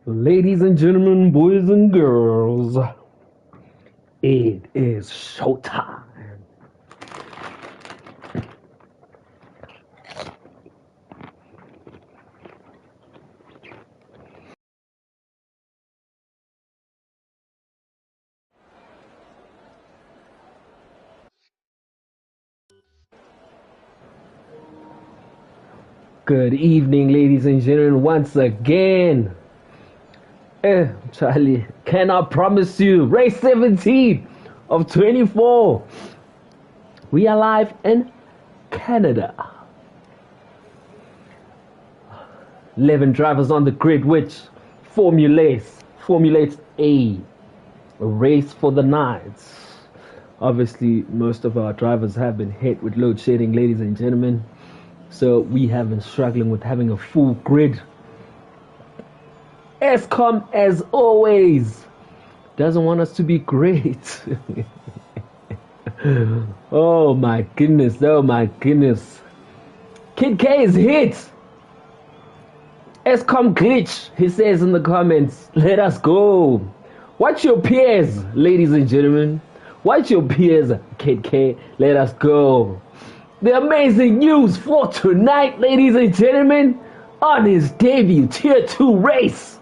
Ladies and gentlemen, boys and girls, it is showtime. Good evening, ladies and gentlemen, once again. Charlie, can I promise you, race 17 of 24. We are live in Canada. 11 drivers on the grid, which formulates a race for the nights. Obviously, most of our drivers have been hit with load shedding, ladies and gentlemen. So we have been struggling with having a full grid. ESCOM, as always, doesn't want us to be great. Oh my goodness, oh my goodness. Kid K is hit. ESCOM glitch, he says in the comments. Let us go. Watch your peers, ladies and gentlemen. Watch your peers, Kid K. Let us go. The amazing news for tonight, ladies and gentlemen, on his debut Tier 2 race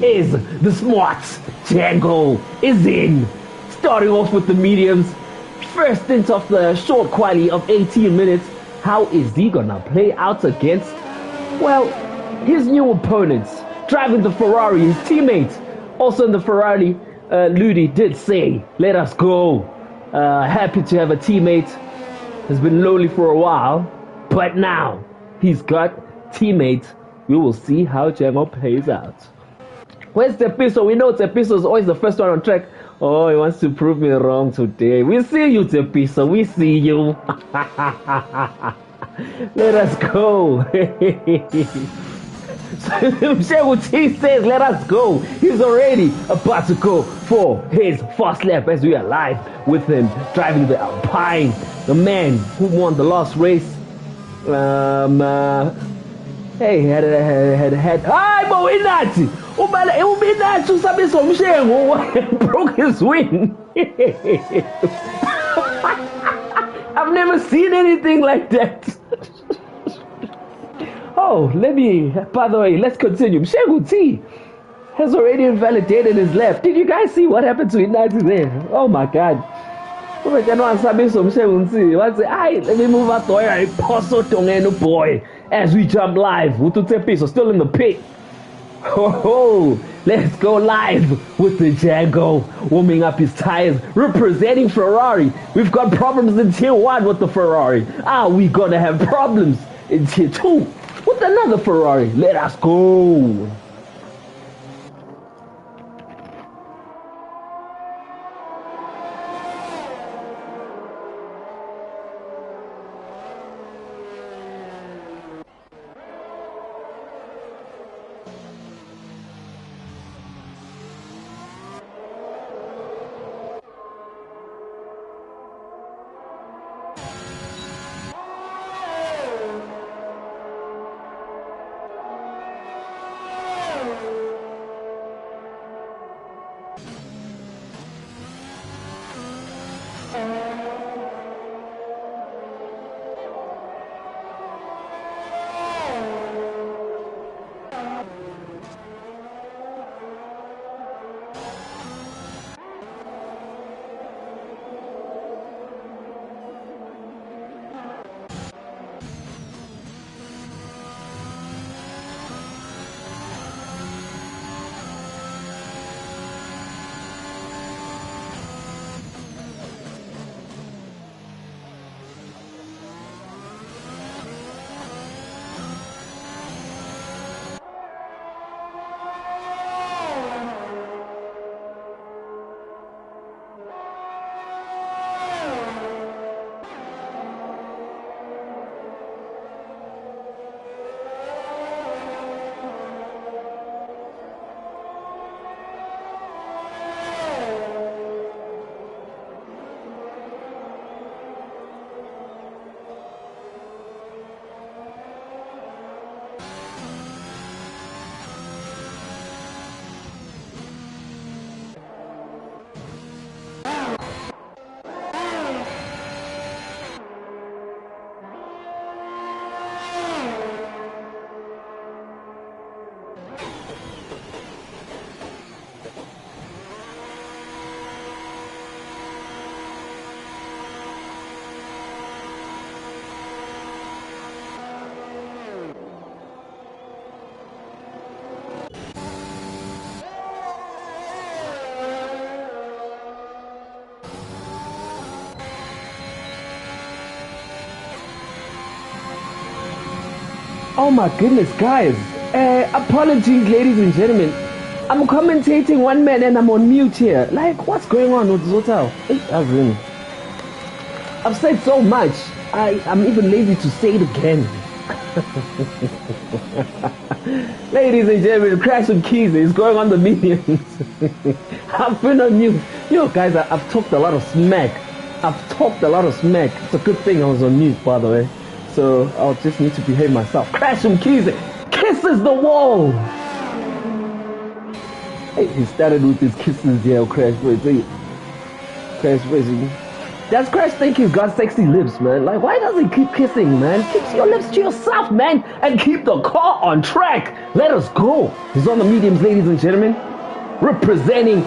is the smart Django is in. Starting off with the mediums, first stint of the short quali of 18 minutes. How is he gonna play out against, well, his new opponents? Driving the Ferrari, his teammate, also in the Ferrari, Ludi did say, let us go. Happy to have a teammate. Has been lonely for a while, but now he's got teammates. We will see how Django plays out. Where's Tepiso? We know Tepiso is always the first one on track. Oh, he wants to prove me wrong today. We see you, Tepiso. We see you. Let us go. He says, let us go. He's already about to go for his first lap as we are live with him driving the Alpine, the man who won the last race. Hey, had hi, Moinati. Uminati sabe somshengo broke his wing. I've never seen anything like that. Oh, by the way, let's continue. Mshengu T has already invalidated his lap. Did you guys see what happened to Inati there? Oh my god. Let me move out there. Boy, as we jump live. Ututepiso still in the pit. Oh, let's go live with the Django warming up his tires, representing Ferrari. We've got problems in Tier 1 with the Ferrari. We gonna have problems in Tier 2 with another Ferrari. Let us go. Oh my goodness, guys. Apologies, ladies and gentlemen. I'm commentating one man and I'm on mute here. Like, what's going on with Zotal? I've said so much. I'm even lazy to say it again. Ladies and gentlemen, Crash and Keys is going on the mediums. I've been on mute. You know, guys, I've talked a lot of smack. It's a good thing I was on mute, by the way. So I'll just need to behave myself. Crash and Keys kisses the wall. Hey, he started with his kisses here, Crash. Crash, does Crash think he's got sexy lips, man? Like, why does he keep kissing, man? Keep your lips to yourself, man, and keep the car on track. Let us go. He's on the mediums, ladies and gentlemen. Representing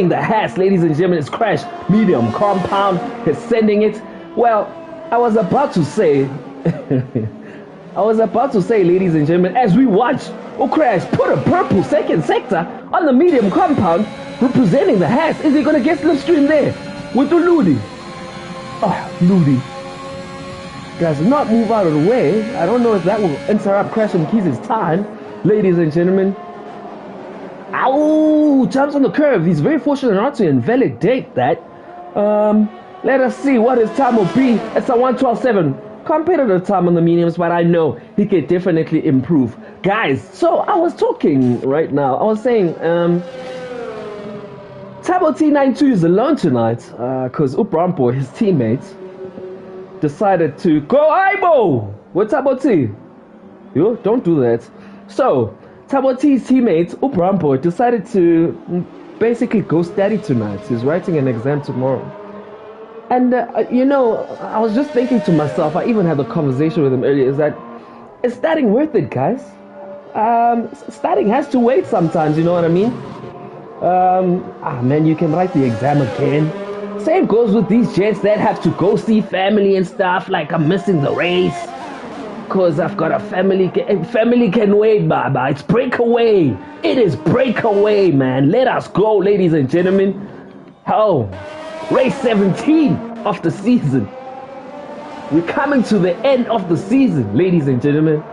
the Haas, ladies and gentlemen. It's Crash, medium, compound. He's sending it. Well, I was about to say, ladies and gentlemen, as we watch Crash put a purple second sector on the medium compound, representing the Haas. Is he going to get slipstream there? With the Ludi. Oh, Ludi. Does not move out of the way. I don't know if that will interrupt Crash and Keys' time. Ladies and gentlemen. Ow! Jumps on the curve. He's very fortunate not to invalidate that. Let us see what his time will be. It's a 1:12.7. Competitive time on the mediums, but I know he can definitely improve. Guys, so I was talking right now. I was saying, Tabo T92 is alone tonight because Uprampo, his teammates, decided to go Aibo with Tabo T. Yo, don't do that. So, Tabo T's teammates, Uprampo, decided to basically go study tonight. He's writing an exam tomorrow. And, you know, I was just thinking to myself, I even had a conversation with him earlier, is that, is studying worth it, guys? Studying has to wait sometimes, you know what I mean? Man, you can write the exam again. Same goes with these gents that have to go see family and stuff, like I'm missing the race because I've got a family. Family can wait, Baba. It's BrakeAway. It is BrakeAway, man. Let us go, ladies and gentlemen. Oh, race 17 of the season. We're coming to the end of the season, ladies and gentlemen.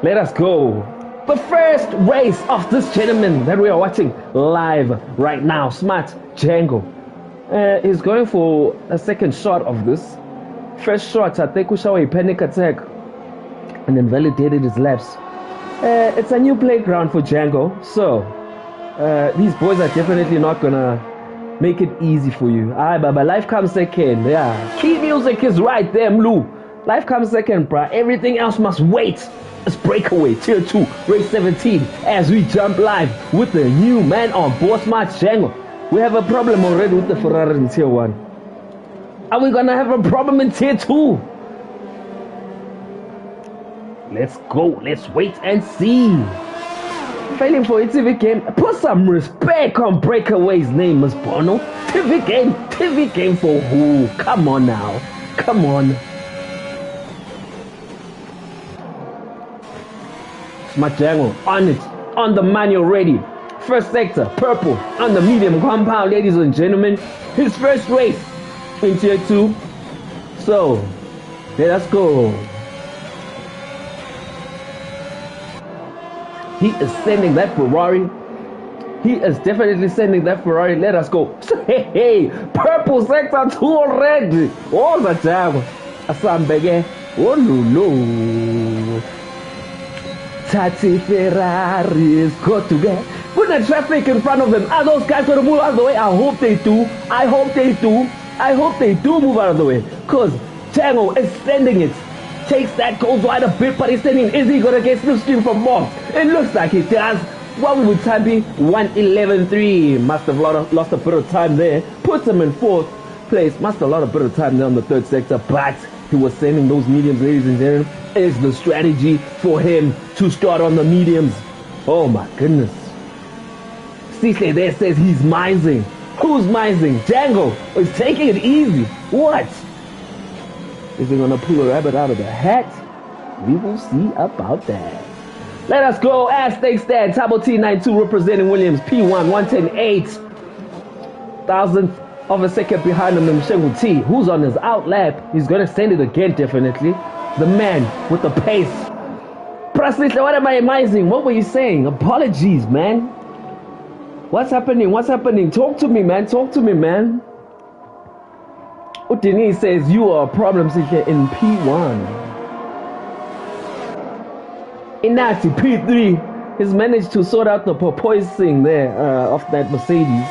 Let us go. The first race of this gentleman that we are watching live right now, Smart Django, is going for a second shot of this. First shot, I think we saw a panic attack and then validated his laps. It's a new playground for Django, so these boys are definitely not gonna make it easy for you. Alright, Baba, life comes second. Yeah, key music is right there, Mlu. Life comes second, bruh. Everything else must wait. It's BrakeAway Tier 2 Race 17 as we jump live with the new man on board, Smart Django. We have a problem already with the Ferrari in Tier 1. Are we gonna have a problem in Tier 2? Let's go. Let's wait and see. Failing for a TV game. Put some respect on BrakeAway's name, Miss Bono. TV game for who? Come on now. Come on. Smart Django on it, on the manual ready. First sector, purple, on the medium compound, ladies and gentlemen. His first race in Tier 2. So, let us go. He is sending that Ferrari. He is definitely sending that Ferrari. Let us go. Hey, purple sector 2 already. Oh, the Django. Asambege. Oh, no. Tati Ferraris go to get. Put the traffic in front of them. Are those guys going to move out of the way? I hope they do. I hope they do move out of the way. Because Django is sending it. Takes that, goes wide a bit, but he's sending. Is he going to get slipstream from Bob? It looks like he does. What would time be? 1:11.3. Must have lost a bit of time there. Puts him in 4th place. Must have lost a bit of time there on the 3rd sector. But he was sending those mediums, ladies and gentlemen. Is the strategy for him to start on the mediums. Oh my goodness. Cicely there says he's mising. Who's mising? Django is taking it easy. What? Is he gonna pull a rabbit out of the hat? We will see about that. Let us go. Aztec Stat. Tabo T92 representing Williams. P1 110.8. Thousandth of a second behind him, Mshengu T, who's on his out lap. He's gonna send it again, definitely. The man with the pace. Prasnitla, what am I amazing? What were you saying? Apologies, man. What's happening? What's happening? Talk to me, man. Talk to me, man. Udini says you are a problem in P1. Inati P3 has managed to sort out the porpoising there of that Mercedes.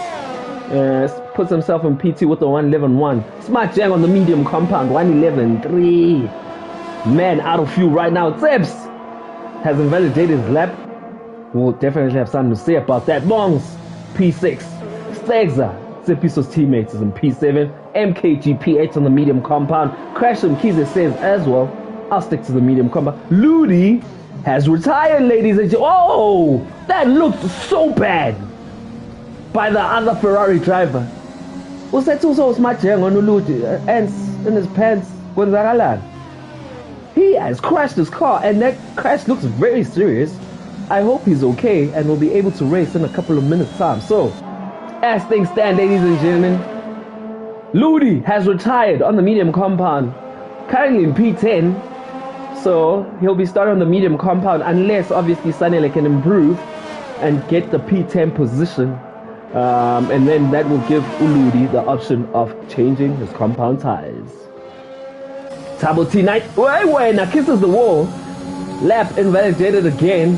Puts himself in P2 with the 111.1. Smart Jang on the medium compound, 111.3. Man, out of fuel right now. Zebs has invalidated his lap. We'll definitely have something to say about that. Mongs, P6. Stegza, Zepiso's teammates, is in P7. MKG, P8 on the medium compound. Crasham Kiza says as well, I'll stick to the medium compound. Ludi has retired, ladies and gentlemen. Oh, that looked so bad by the other Ferrari driver. Was that also Smart Jang on Ludi? Ants in his pants. He has crashed his car, and that crash looks very serious. I hope he's okay and will be able to race in a couple of minutes' time. So, as things stand, ladies and gentlemen, Ludi has retired on the medium compound, currently in P10. So, he'll be starting on the medium compound unless, obviously, Sanele can improve and get the P10 position. And then that will give Uludi the option of changing his compound tires. Tabo T9, now kisses the wall. Lap invalidated again.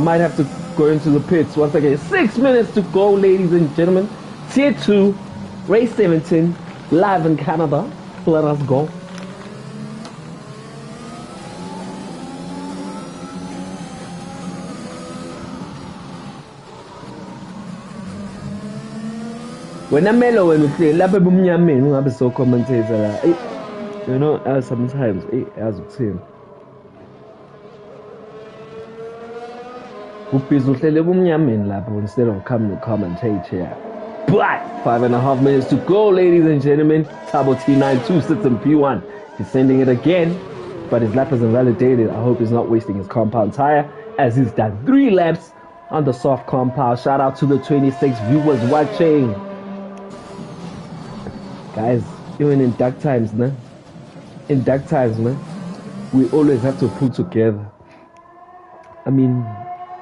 Might have to go into the pits once again. 6 minutes to go, ladies and gentlemen. Tier 2, race 17, live in Canada. Let us go. When I'm mellow and we play, lapha bumnyameni ungabe so commentator la. You know, sometimes as a team. Ubhiza uhlele bumnyameni lapho instead of coming to commentate here. But 5.5 minutes to go, ladies and gentlemen. Tabo T92 sits in P1. He's sending it again, but his lap is invalidated. I hope he's not wasting his compound tire, as he's done 3 laps on the soft compound. Shout out to the 26 viewers watching. Guys, even in dark times, man. In dark times, man, we always have to pull together. I mean,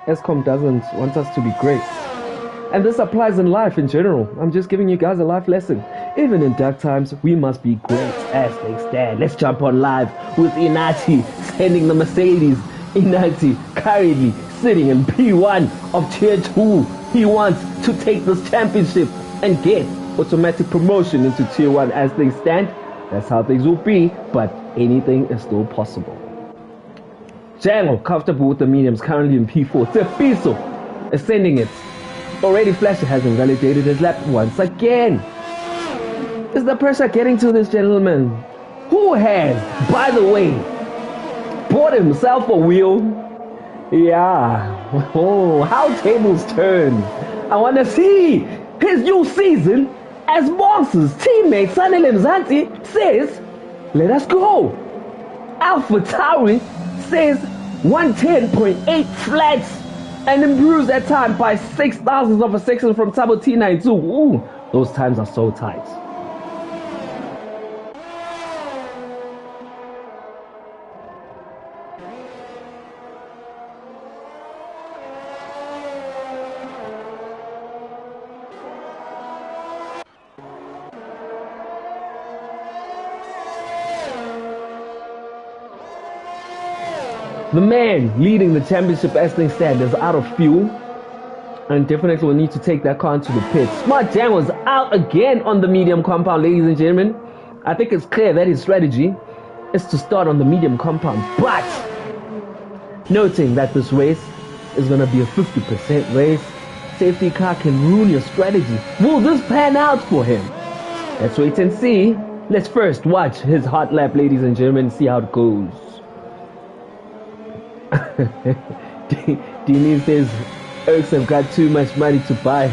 ESCOM doesn't want us to be great. And this applies in life in general. I'm just giving you guys a life lesson. Even in dark times, we must be great as they stand. Let's jump on live with Inati sending the Mercedes. Inati currently sitting in P1 of Tier 2. He wants to take this championship and get automatic promotion into Tier 1 as they stand. That's how things will be, but anything is still possible. Jango, comfortable with the mediums, currently in P4. Tefiso is sending it. Already Flasher has invalidated his lap once again. Is the pressure getting to this gentleman? Who has, by the way, bought himself a wheel? Yeah. Oh, how tables turn. I want to see his new season as Boss's teammate Sanele Mzansi says, let us go. Alpha Tauri says 110.8 flats and improves that time by 0.06 of a second from Tabo T92. Ooh, those times are so tight. The man leading the championship as things stand is out of fuel and definitely will need to take that car into the pits. Smart Jam was out again on the medium compound, ladies and gentlemen. I think it's clear that his strategy is to start on the medium compound, but noting that this race is going to be a 50% race, safety car can ruin your strategy. Will this pan out for him? Let's wait and see. Let's first watch his hot lap, ladies and gentlemen, see how it goes. Dini says Erks have got too much money to buy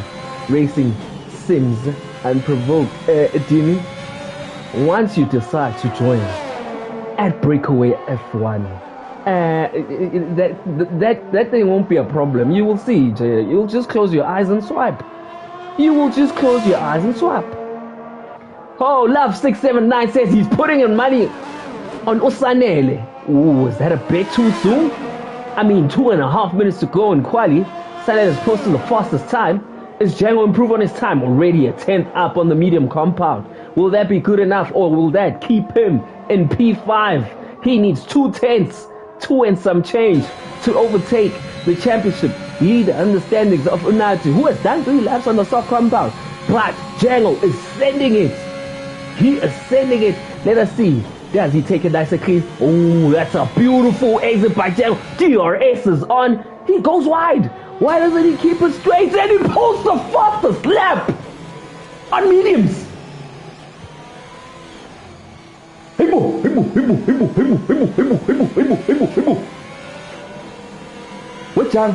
racing sims unprovoked. Dini, once you decide to join at BrakeAway F1, that thing won't be a problem. You will see, Jay. You'll just close your eyes and swipe. You will just close your eyes and swipe. Oh, Love679 says he's putting in money on Osanele. Ooh, is that a bit too soon? I mean, 2.5 minutes to go in quali. Sanele is posting the fastest time. Is Django improve on his time? Already a 10th up on the medium compound. Will that be good enough, or will that keep him in P5? He needs 2/10, 2 and some change, to overtake the championship leader understandings of Unati, who has done 3 laps on the soft compound. But Django is sending it. He is sending it. Let us see. Does he take it nice and clean? Oh, that's a beautiful exit by Django. DRS is on. He goes wide. Why doesn't he keep it straight? And he posts the fastest lap on mediums. What young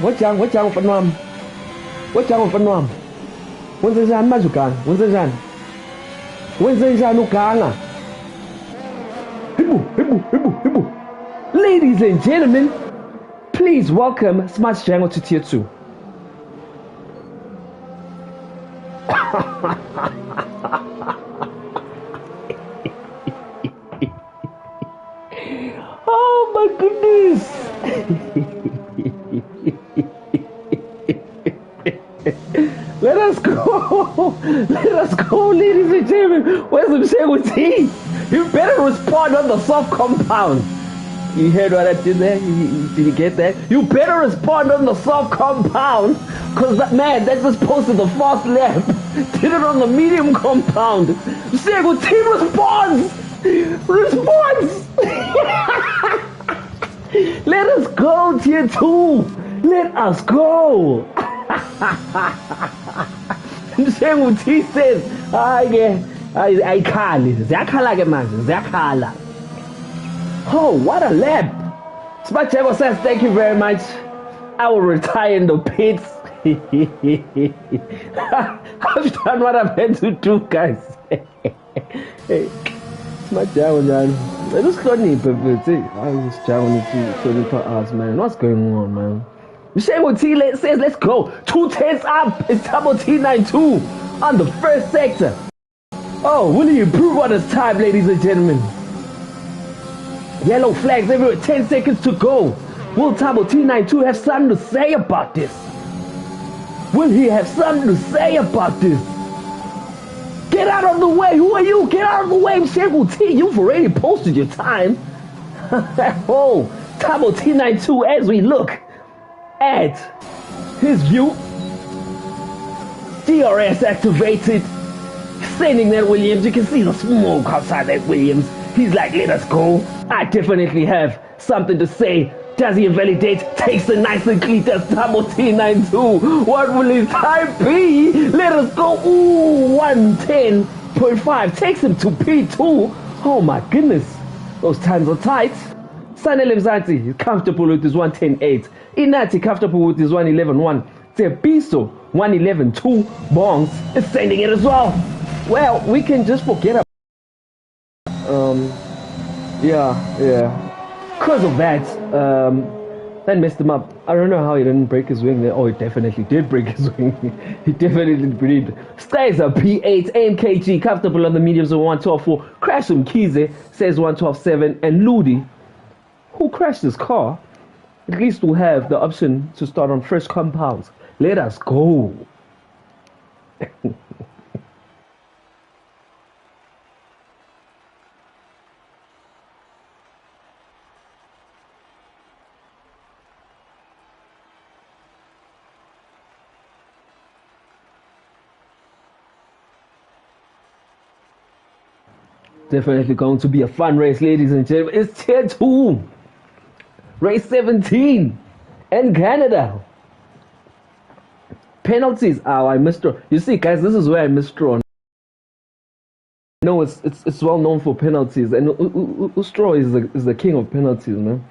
for Nam? What young for Nam? When's the Jan Mazukan? When's the Jan? When's the Janukana? Ladies and gentlemen, please welcome Smart Django to Tier 2. Oh my goodness! Let us go! Let us go, ladies and gentlemen! Where's the Django T? You better respond on the soft compound. You heard what I did there? Did you get that? You better respond on the soft compound, cause that man that just posted the fast lap did it on the medium compound. Django T responds! Response! Let us go, Tier 2! Let us go! Django T says, ayikhala, ziyakhala ke manje, ziyakhala. Oh, what a lap! Smart Django says, thank you very much. I will retire in the pits. I've done what I've had to do, guys. Hey. Smart Django, man. I just got any perfect. I just Django to us, man. What's going on, man? Django T says, let's go. 2/10 up. It's Double T92 on the first sector. Oh, will he improve on his time, ladies and gentlemen? Yellow flags everywhere. 10 seconds to go. Will Double T92 have something to say about this? Will he have something to say about this? Get out of the way! Who are you? Get out of the way, Django T! You've already posted your time. Oh, Double T92 as we look at his view. DRS activated. Sending that Williams. You can see the smoke outside that Williams. He's like, let us go. I definitely have something to say. Does he invalidate? Takes it nice and clean. Does Double T92? What will his time be? Let us go. Ooh, 110.5. Takes him to P2. Oh my goodness. Those times are tight. Sanele Mzansi is comfortable with his 110.8. Inati comfortable with his 111.1. Tepiso 111.2. Bongs is sending it as well. Well, we can just forget about yeah. Because of that, that messed him up. I don't know how he didn't break his wing there. Oh, he definitely did break his wing. He definitely did. Stays a P8. AMKG comfortable on the mediums of 112.4. Crash Mkize says 112.7. And Ludi, who crashed his car, at least will have the option to start on fresh compounds. Let us go. Definitely going to be a fun race, ladies and gentlemen. It's Tier 2. Race 17 in Canada. Penalties. Oh, I misdraw. You see, guys, this is where I misdraw. No, it's well known for penalties, and Ustro is the king of penalties, man.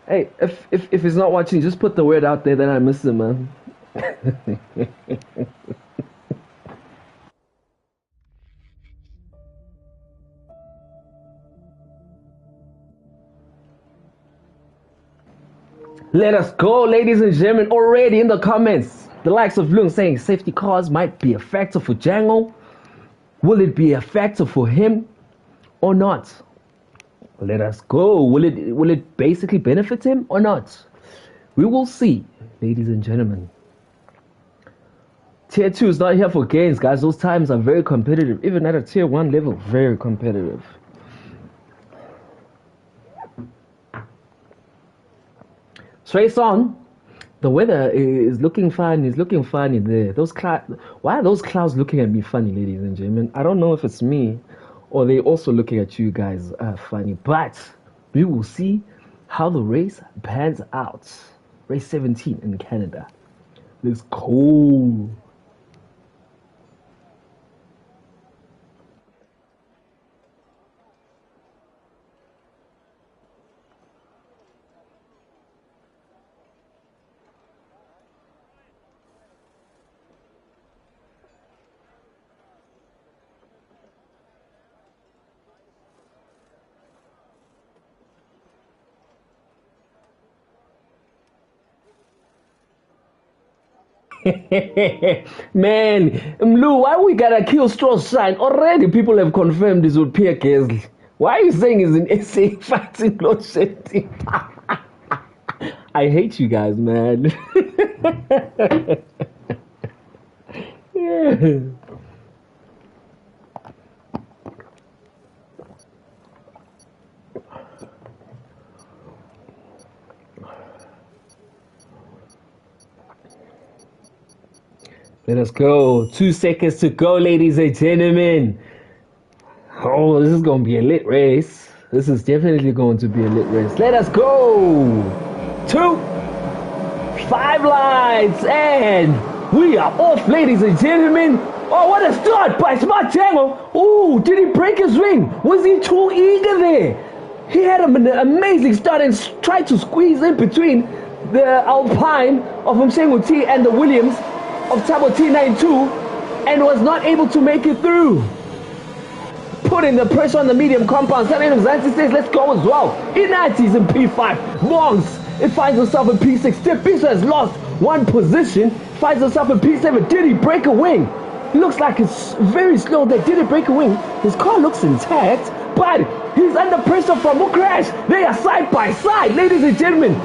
Hey, if he's not watching, just put the word out there that I miss him, man. Let us go, ladies and gentlemen. Already in the comments, the likes of Lung saying safety cars might be a factor for Django. Will it be a factor for him or not? Let us go. Will it basically benefit him or not? We will see, ladies and gentlemen. Tier 2 is not here for games, guys. Those times are very competitive. Even at a tier 1 level, very competitive. Straight on. The weather is looking fine. It's looking funny there. Why are those clouds looking at me funny, ladies and gentlemen? I don't know if it's me or they also looking at you guys funny. But we will see how the race pans out. Race 17 in Canada. Looks cool. Man, Mlu, why we gotta kill straw shine? Already people have confirmed this with Pierre Gasly. Why are you saying he's an SA fighting load shedding? I hate you guys, man. Yeah. Let us go. 2 seconds to go, ladies and gentlemen. Oh, this is going to be a lit race. This is definitely going to be a lit race. Let us go. 2, 5 lights, and we are off, ladies and gentlemen. Oh, what a start by Smart Jango. Oh, did he break his wing? Was he too eager there? He had an amazing start and tried to squeeze in between the Alpine of Mshengu T and the Williams of Tabo T92 and was not able to make it through. Putting the pressure on the medium compound. Saturday Zanti says, let's go as well. Inati's in P5. Mongs, it finds himself in P6. Tepiso has lost one position. Finds himself in P7. Did he break a wing? Looks like it's very slow there. Did he break a wing? His car looks intact, but he's under pressure from a crash. They are side by side, ladies and gentlemen.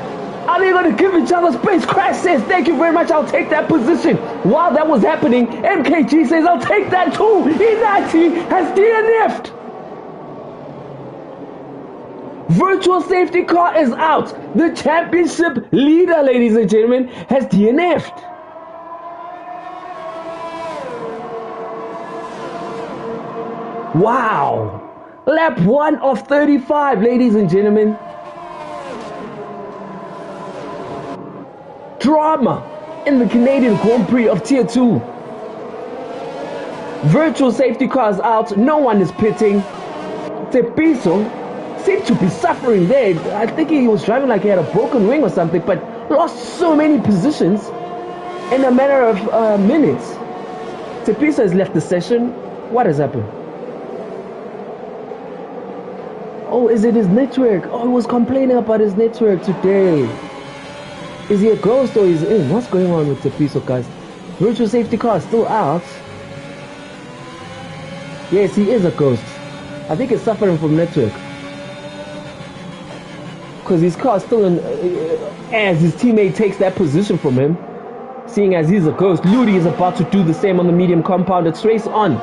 Are they going to give each other space? Crash says, thank you very much, I'll take that position. While that was happening, MKG says, I'll take that too. Inati has DNF'd. Virtual safety car is out. The championship leader, ladies and gentlemen, has DNF'd. Wow. Lap 1 of 35, ladies and gentlemen. Drama in the Canadian Grand Prix of Tier 2. Virtual safety cars out, no one is pitting. Tepiso seemed to be suffering there. I think he was driving like he had a broken wing or something, but lost so many positions in a matter of minutes. Tepiso has left the session. What has happened? Oh, is it his network? Oh, he was complaining about his network today. Is he a ghost or is he in? What's going on with Tepiso, guys? Virtual safety car is still out. Yes, he is a ghost. I think he's suffering from network. Because his car is still in, as his teammate takes that position from him. Seeing as he's a ghost, Ludi is about to do the same on the medium compound. It's race on.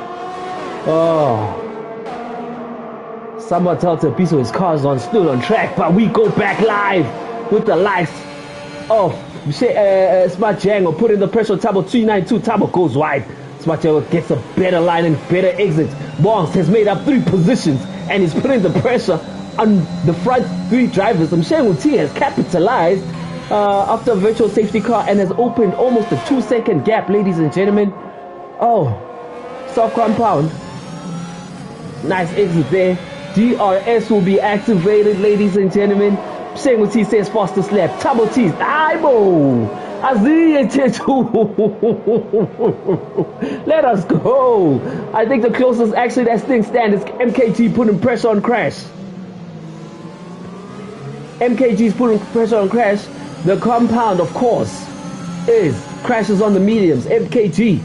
Oh. Someone tell Tepiso his car's still on track, but we go back live with the lights. Oh, Smart Jango putting the pressure on Tabo 292. Tabo goes wide. Smart Jango gets a better line and better exit. Bongs has made up 3 positions and he's putting the pressure on the front 3 drivers. Mshengu T has capitalized after a virtual safety car and has opened almost a 2-second gap, ladies and gentlemen. Oh, soft compound. Nice exit there. DRS will be activated, ladies and gentlemen. Mshengu T says fastest lap. Tabo T's Aibo. Let us go. I think the closest actually that thing stand is MKG putting pressure on Crash. MKG's putting pressure on Crash. The compound, of course, is crashes on the mediums. MKG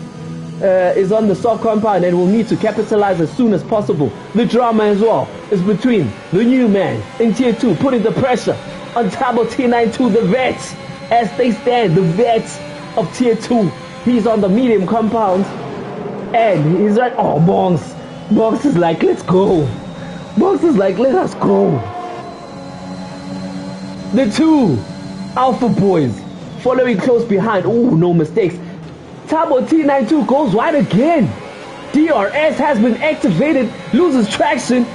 is on the soft compound and will need to capitalize as soon as possible. The drama as well is between the new man in Tier 2, putting the pressure on Tabo T92, the vets, as they stand, the vets of Tier 2. He's on the medium compound, and he's like, oh, Bongs. Bongs is like, let's go. Bongs is like, let us go. The two Alpha boys following close behind. Oh, no mistakes. Tabo T92 goes wide again. DRS has been activated, loses traction.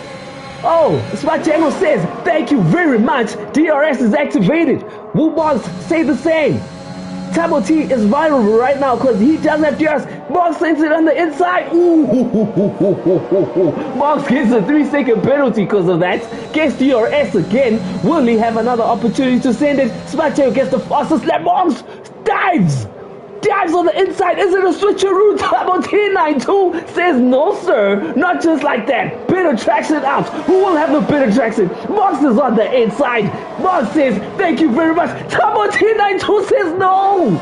Oh, Smajengo says, thank you very much. DRS is activated. Woobox say the same. Tabo T is vulnerable right now because he doesn't have DRS. Box sends it on the inside. Ooh. Box gets a 3-second penalty because of that. Gets DRS again. Will he have another opportunity to send it? Smajengo gets the fastest lap. Box dives on the inside. Is it a switcheroo? Tabo T92 says no, sir. Not just like that. Better traction out. Who will have the better traction? Box is on the inside. Box says thank you very much. Tabo T92 says no.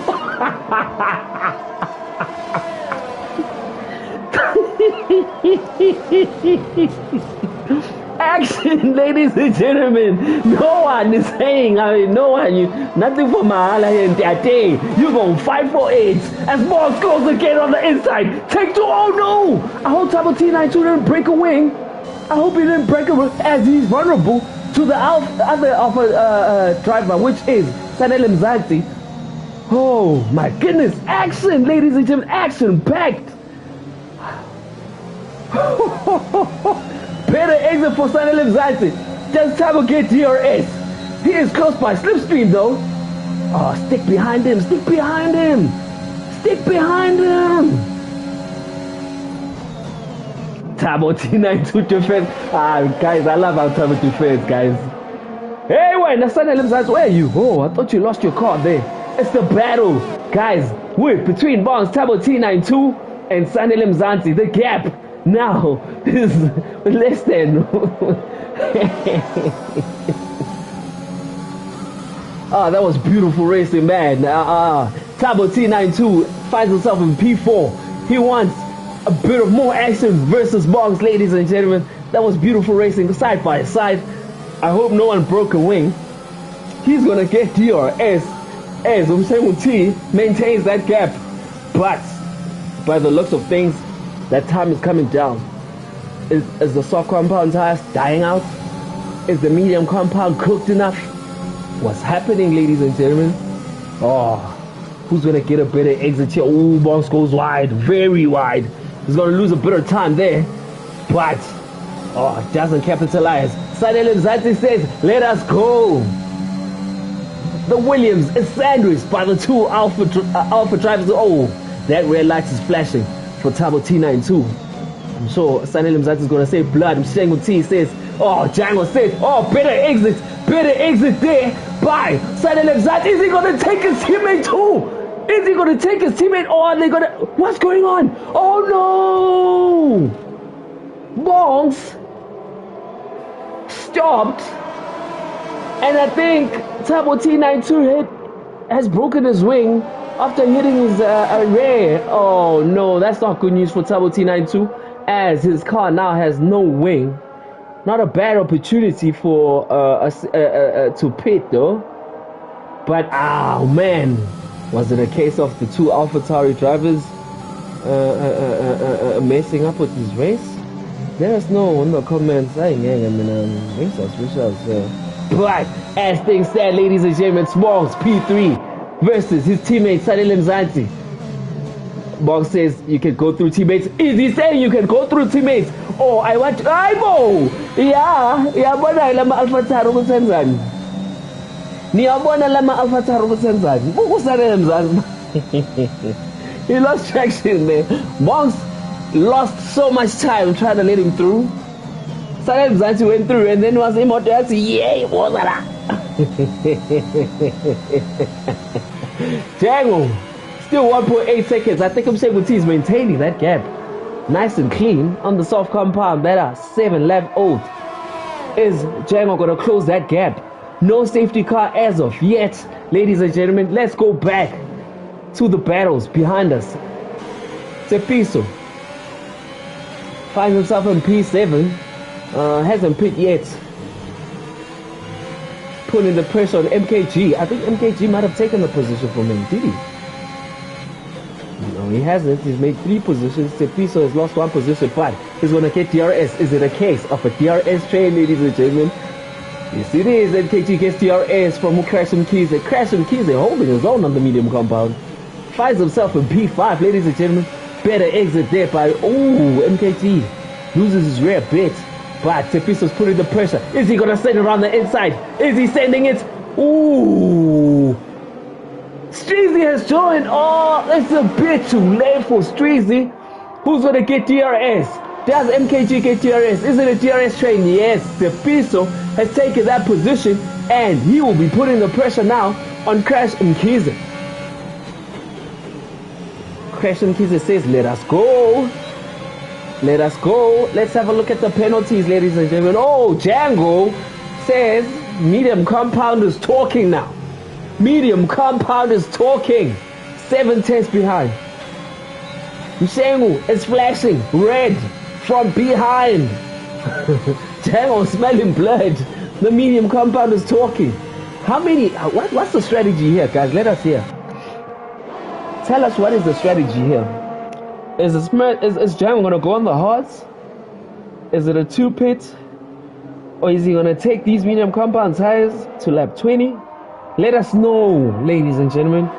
Action, ladies and gentlemen. No one is saying, no one, nothing for Mahala and Tate. You're going 5-4-8 as Box goes again on the inside. Take two. Oh no! I hope Tabo T92 didn't break a wing. I hope he didn't break a wing as he's vulnerable to the other Alpha driver, which is Sanele Mzansi. Oh my goodness. Action, ladies and gentlemen. Action packed. Better exit for Sanele Mzansi. Does Tabo get DRS? He is close by slipstream though. Oh, stick behind him. Stick behind him. Stick behind him. Tabo T92 defense. Guys, I love how Tabo defense, guys. Hey, wait, Sanele Mzansi, where are you? Oh, I thought you lost your card there. It's the battle, guys. We're between Bonds, Tabo T92 and Sanele Mzansi. The gap now is less than. That was beautiful racing, man. Tabo T92 finds himself in P4. He wants a bit of more action versus Bongs, ladies and gentlemen. That was beautiful racing, side by side. I hope no one broke a wing. He's gonna get DRS as Umsengu T maintains that gap. But by the looks of things, that time is coming down. Is the soft compound tires dying out? Is the medium compound cooked enough? What's happening, ladies and gentlemen? Oh, who's gonna get a better exit here? Oh, Bongs goes wide, very wide. He's gonna lose a bit of time there, but doesn't capitalize. Sanele Mzansi says, let us go. The Williams is sandwiched by the two Alpha drivers. Oh, that red light is flashing for Tabo T92. I'm sure Sanele Mzansi is gonna say blood. Mshengu T says, Django says, better exit there by Sanele Mzansi. Is he gonna take his teammate too? Is he gonna take his teammate, or are they gonna? What's going on? Oh no! Bongs stopped, and I think Tabo T92 has broken his wing after hitting his rear. Oh no, that's not good news for Tabo T92, as his car now has no wing. Not a bad opportunity for to pit though. But man, was it a case of the two AlphaTauri drivers messing up with his race? Let us know in the comments. But as things stand, ladies and gentlemen, Smalls P3 versus his teammate Sanele Mzansi. Box says you can go through teammates. Is he saying you can go through teammates? Oh, I want to. Yabona lama AlphaTauri kusenzani. Niyabona lama AlphaTauri kusenzani. Bukusanele Mzansi. He lost traction there. Box lost so much time trying to let him through. Sanele Mzansi went through and then was immortality. Yay, was that? Django. Still 1.8 seconds. I think Umsengu T is maintaining that gap. Nice and clean on the soft compound. That are 7 lap old. Is Django going to close that gap? No safety car as of yet. Ladies and gentlemen, let's go back to the battles behind us. Tepiso finds himself in P7. Hasn't pit yet. Putting the pressure on MKG. I think MKG might have taken the position from him. Did he? No, he hasn't. He's made 3 positions. Tepiso has lost 1 position, but he's going to get DRS. Is it a case of a DRS train, ladies and gentlemen? Yes, it is. MKG gets DRS from Crashing Keys. Crashing Keys holding his own on the medium compound. Finds himself in P5, ladies and gentlemen. Better exit there by... Ooh, MKG loses his rear bit. But Tepiso's putting the pressure. Is he going to send it around the inside? Is he sending it? Ooh. Streezy has joined. Oh, it's a bit too late for Streezy. Who's going to get DRS? Does MKG get DRS? Is it a DRS train? Yes. Tepiso has taken that position and he will be putting the pressure now on Crash Mkhize. Crash Mkhize says, let us go. Let us go. Let's have a look at the penalties, ladies and gentlemen. Oh, Django says medium compound is talking now. Medium compound is talking. 7 tenths behind. Mshengu is flashing red from behind. Django smelling blood. The medium compound is talking. How many? What's the strategy here, guys? Let us hear. Tell us what is the strategy here. Is Django going to go on the hards? Is it a 2-pit? Or is he going to take these medium compound tires to lap 20? Let us know, ladies and gentlemen.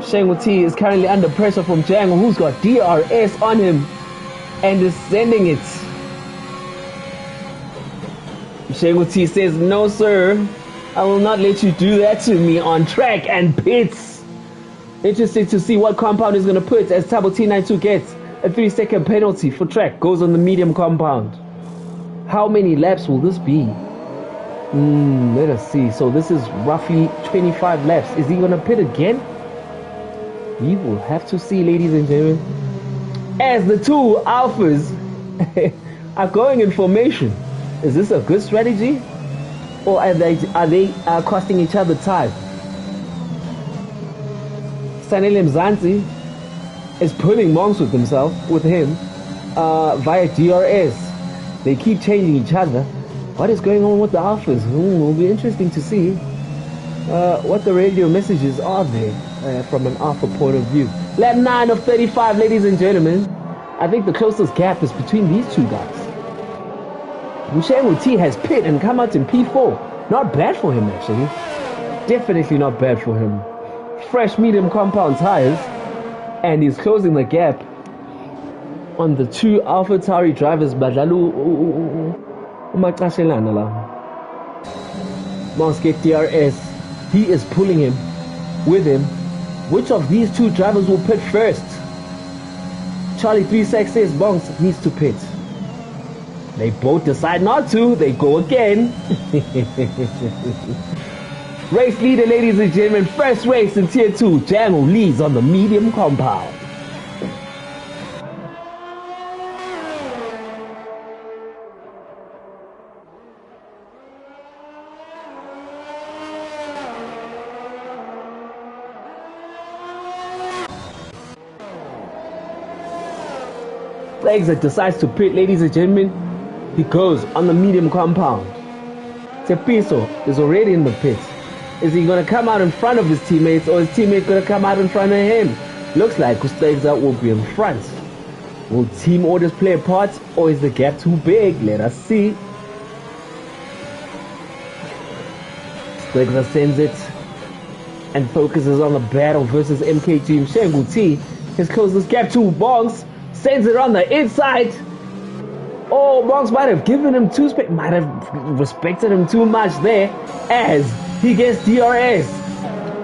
Shengu T is currently under pressure from Django, who's got DRS on him and is sending it. Shengu T says, no sir, I will not let you do that to me on track and pits. Interesting to see what compound is going to put as Tabo T92 gets a 3-second penalty for track. Goes on the medium compound. How many laps will this be? Let us see. So this is roughly 25 laps. Is he going to pit again? We will have to see, ladies and gentlemen. As the 2 alphas are going in formation. Is this a good strategy? Or are they costing each other time? Sanele Mzansi is pulling Monks with him via DRS. They keep changing each other. What is going on with the alphas? Will be interesting to see what the radio messages are there from an alpha point of view. Lap 9 of 35, ladies and gentlemen. I think the closest gap is between these 2 guys. Mshengu T has pit and come out in P4. Not bad for him, actually. Definitely not bad for him. Fresh medium compound tires, and he's closing the gap on the 2 AlphaTauri drivers. Badlalu Umakashelana la. Must get DRS. He is pulling him with him. Which of these 2 drivers will pit first? Charlie 36 says Bonks needs to pit. They both decide not to. They go again. Race leader, ladies and gentlemen. First race in Tier 2. Django leads on the medium compound. Exit decides to pit, ladies and gentlemen. He goes on the medium compound. Tepiso is already in the pit. Is he going to come out in front of his teammates, or is his teammate going to come out in front of him? Looks like Kustaiza will be in front. Will team orders play a part, or is the gap too big? Let us see. Stegler sends it and focuses on the battle versus MKG. Shengu T has closed this gap to Bonks. Sends it on the inside. Oh, Bonks might have given him might have respected him too much there, as he gets DRS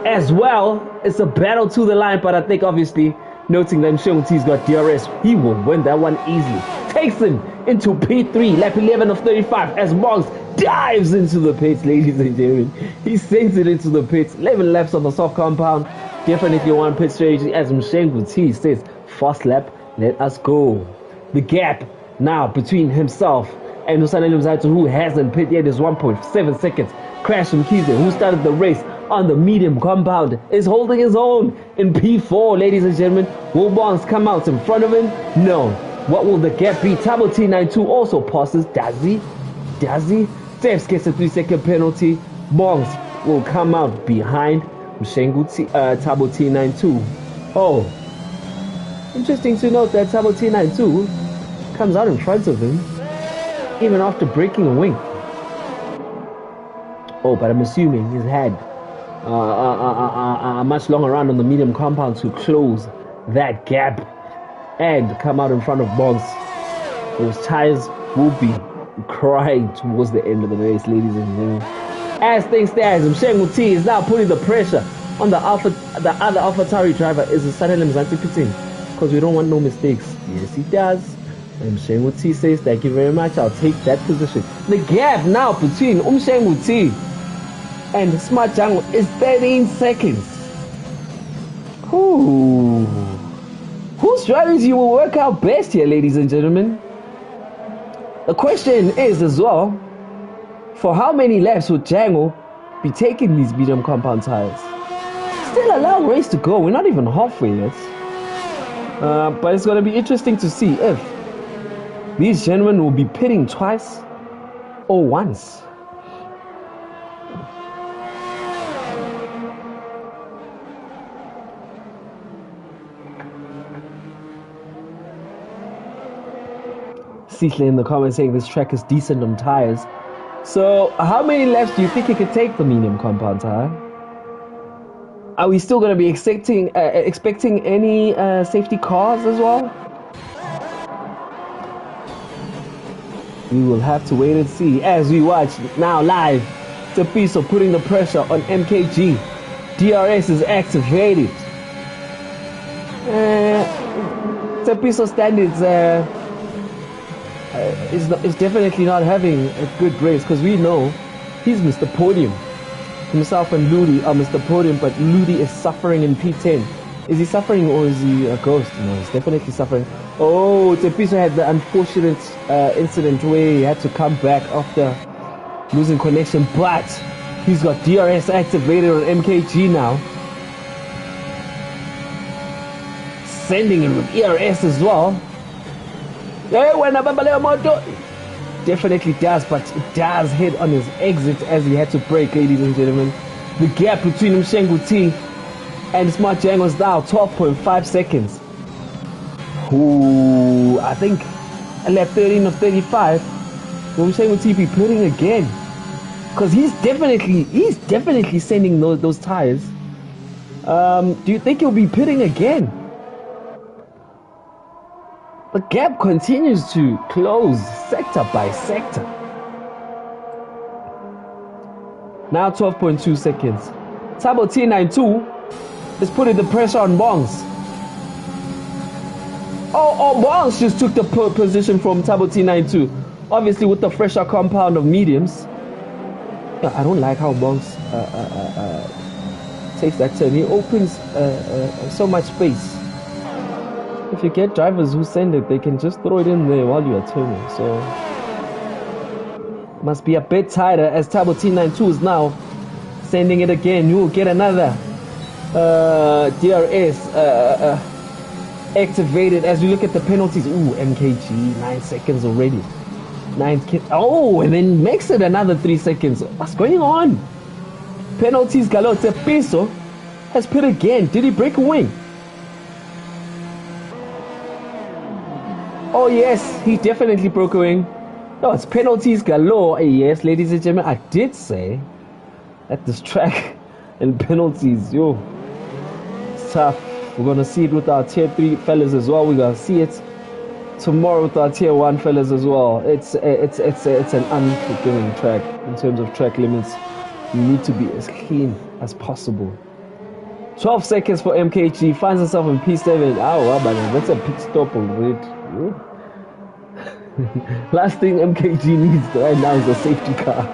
as well. It's a battle to the line, but I think obviously noting that Shengu T's got DRS, he will win that one easily. Takes him into P3, lap 11 of 35, as Bonks dives into the pits, ladies and gentlemen. He sends it into the pits. 11 laps on the soft compound. Definitely one pit strategy, as Shengu T says, fast lap. Let us go. The gap now between himself and Usanele Mzansi, who hasn't pit yet, is 1.7 seconds. Crash Mkhize, who started the race on the medium compound is holding his own in P4, ladies and gentlemen. Will Bongs come out in front of him? No. What will the gap be? Tabo T92 also passes. Does he? Steps gets a 3-second penalty. Bongs will come out behind Tabo T92. Oh, interesting to note that Tabo T92 comes out in front of him even after breaking a wing. Oh, but I'm assuming he's had a much longer run on the medium compound to close that gap and come out in front of Bongs. Those tires will be crying towards the end of the race, ladies and gentlemen. As things stand, Mshengu T is now putting the pressure on the other AlphaTauri driver is Sanele Mzansi pitting because we don't want no mistakes. Yes, he does. And Mshengu T says, thank you very much, I'll take that position. The gap now between Mshengu T and Smart Jungle is 13 seconds. Ooh. Whose strategy will work out best here, ladies and gentlemen? The question is as well, for how many laps would Django be taking these medium compound tires? Still a long race to go. We're not even halfway yet. But it's going to be interesting to see if these gentlemen will be pitting twice or once. Sihle in the comments saying this track is decent on tires. So how many laps do you think it could take the medium compound tire? Are we still going to be expecting any safety cars as well? We will have to wait and see as we watch now live. Tepiso putting the pressure on MKG. DRS is activated. Tepiso standards is definitely not having a good race because we know he's Mr. Podium. Himself and Ludi are Mr. Podium, but Ludi is suffering in P10. Is he suffering or is he a ghost? No, he's definitely suffering. Oh, Tepiso had the unfortunate incident where he had to come back after losing connection, but he's got DRS activated on MKG now. Sending him with ERS as well. Definitely does, but it does hit on his exit as he had to brake, ladies and gentlemen. The gap between Mshengu T and Smart Django is now 12.5 seconds. Ooh, I think I left 13 of 35. Will Mshengu T be pitting again? Because he's definitely sending those tires. Do you think he'll be pitting again? The gap continues to close sector by sector. Now 12.2 seconds. Tabo T92 is putting the pressure on Bongs. Oh, Bongs just took the position from Tabo T92. Obviously with the fresher compound of mediums. I don't like how Bongs takes that turn. He opens so much space. If you get drivers who send it, they can just throw it in there while you are turning. So must be a bit tighter as Tabo T92 is now sending it again. You will get another DRS activated as we look at the penalties. Ooh, MKG 9 seconds already. Oh, and then makes it another 3 seconds. What's going on? Penalties galore. Tepiso has put again. Did he break a wing? Oh yes, he definitely broke a wing. No, it's penalties galore. Yes, ladies and gentlemen, I did say at this track and penalties, yo, it's tough. We're gonna see it with our tier 3 fellas as well. We're gonna see it tomorrow with our tier 1 fellas as well. It's an unforgiving track in terms of track limits. You need to be as clean as possible. 12 seconds for MKG, finds himself in P7. Oh, man, that's a pit stop already. Last thing MKG needs right now is a safety car.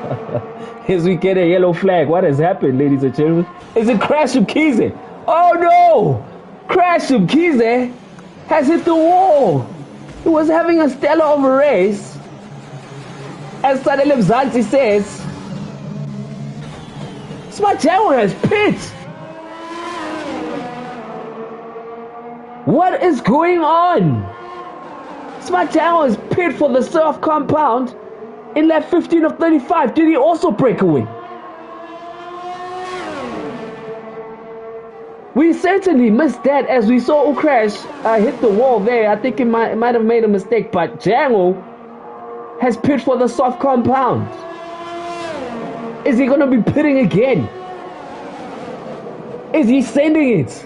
As we get a yellow flag. What has happened, ladies and gentlemen? Is it Crash Mkhize? Oh no! Crash Mkhize has hit the wall. He was having a stellar of a race. As Sanele Mzansi says, Smajango has pit. What is going on? Smajango is pit for the surf compound in lap 15 of 35. Did he also break away? We certainly missed that as we saw Crash hit the wall there. I think he might have made a mistake, but Django has pit for the soft compound. Is he going to be pitting again? Is he sending it?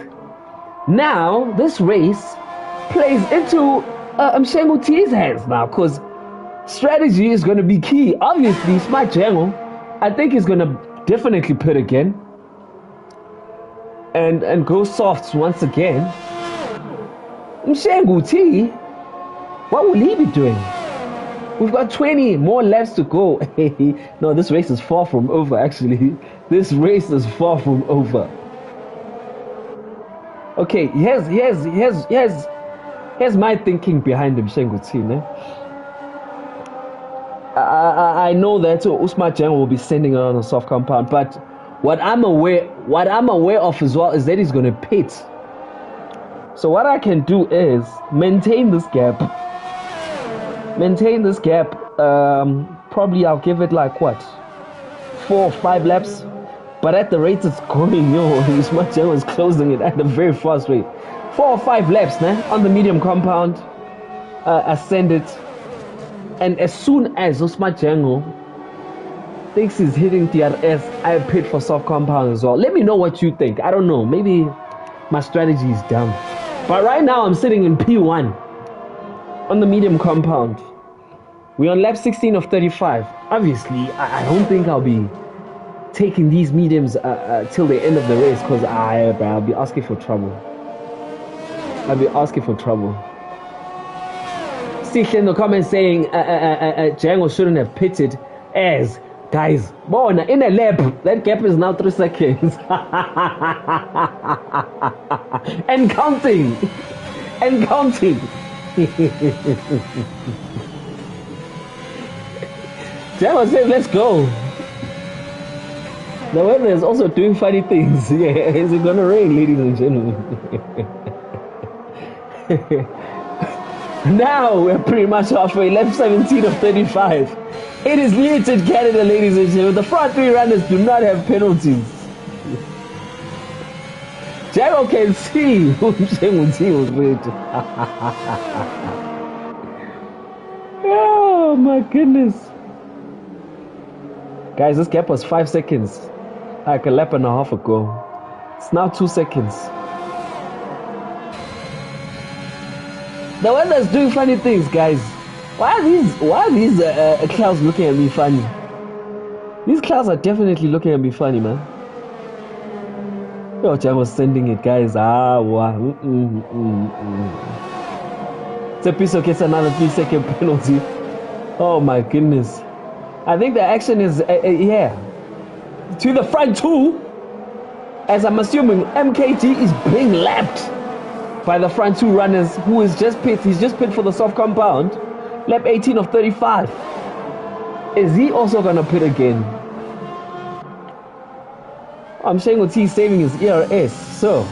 Now, this race plays into Mshengu T's hands now, because strategy is going to be key. Obviously, Smart Django, I think he's going to definitely pit again. And go softs once again. Mshengu T, what will he be doing? We've got 20 more laps to go. No, this race is far from over, actually. This race is far from over. Okay, here's my thinking behind Mshengu T. I know that Usman Django will be sending on a soft compound, but what I'm aware of as well is that he's going to pit. So what I can do is maintain this gap. Probably I'll give it like what, 4 or 5 laps. But at the rate it's going, Usman Django is closing it at a very fast rate. 4 or 5 laps on the medium compound. Ascend it. And as soon as Usman Django thinks he's hitting TRS, I pit for soft compound as well. Let me know what you think. I don't know. Maybe my strategy is dumb. But right now I'm sitting in P1 on the medium compound. We're on lap 16 of 35. Obviously, I don't think I'll be taking these mediums till the end of the race, because I'll be asking for trouble. Stick in the comments saying Django shouldn't have pitted as... Guys, in a lap, that gap is now 3 seconds. And counting. Django says, let's go. The weather is also doing funny things. Yeah, is it gonna rain, ladies and gentlemen? Now we're pretty much halfway, lap 17 of 35. It is limited Canada, ladies and gentlemen. The front 3 runners do not have penalties. Django can see who Mshengu T was with. Oh my goodness. Guys, this gap was 5 seconds. Like a lap and a half ago. It's now 2 seconds. The weather's doing funny things, guys. Why are these clouds looking at me funny? These clouds are definitely looking at me funny, man. Yo, I was sending it, guys. Wow. Tepiso gets another 3-second penalty. Oh my goodness. I think the action is to the front 2. As I'm assuming MKG is being lapped by the front 2 runners, who is just pit. He's just pit for the soft compound. Lap 18 of 35. Is he also gonna pit again? I'm Mshengu T saving his ERS. So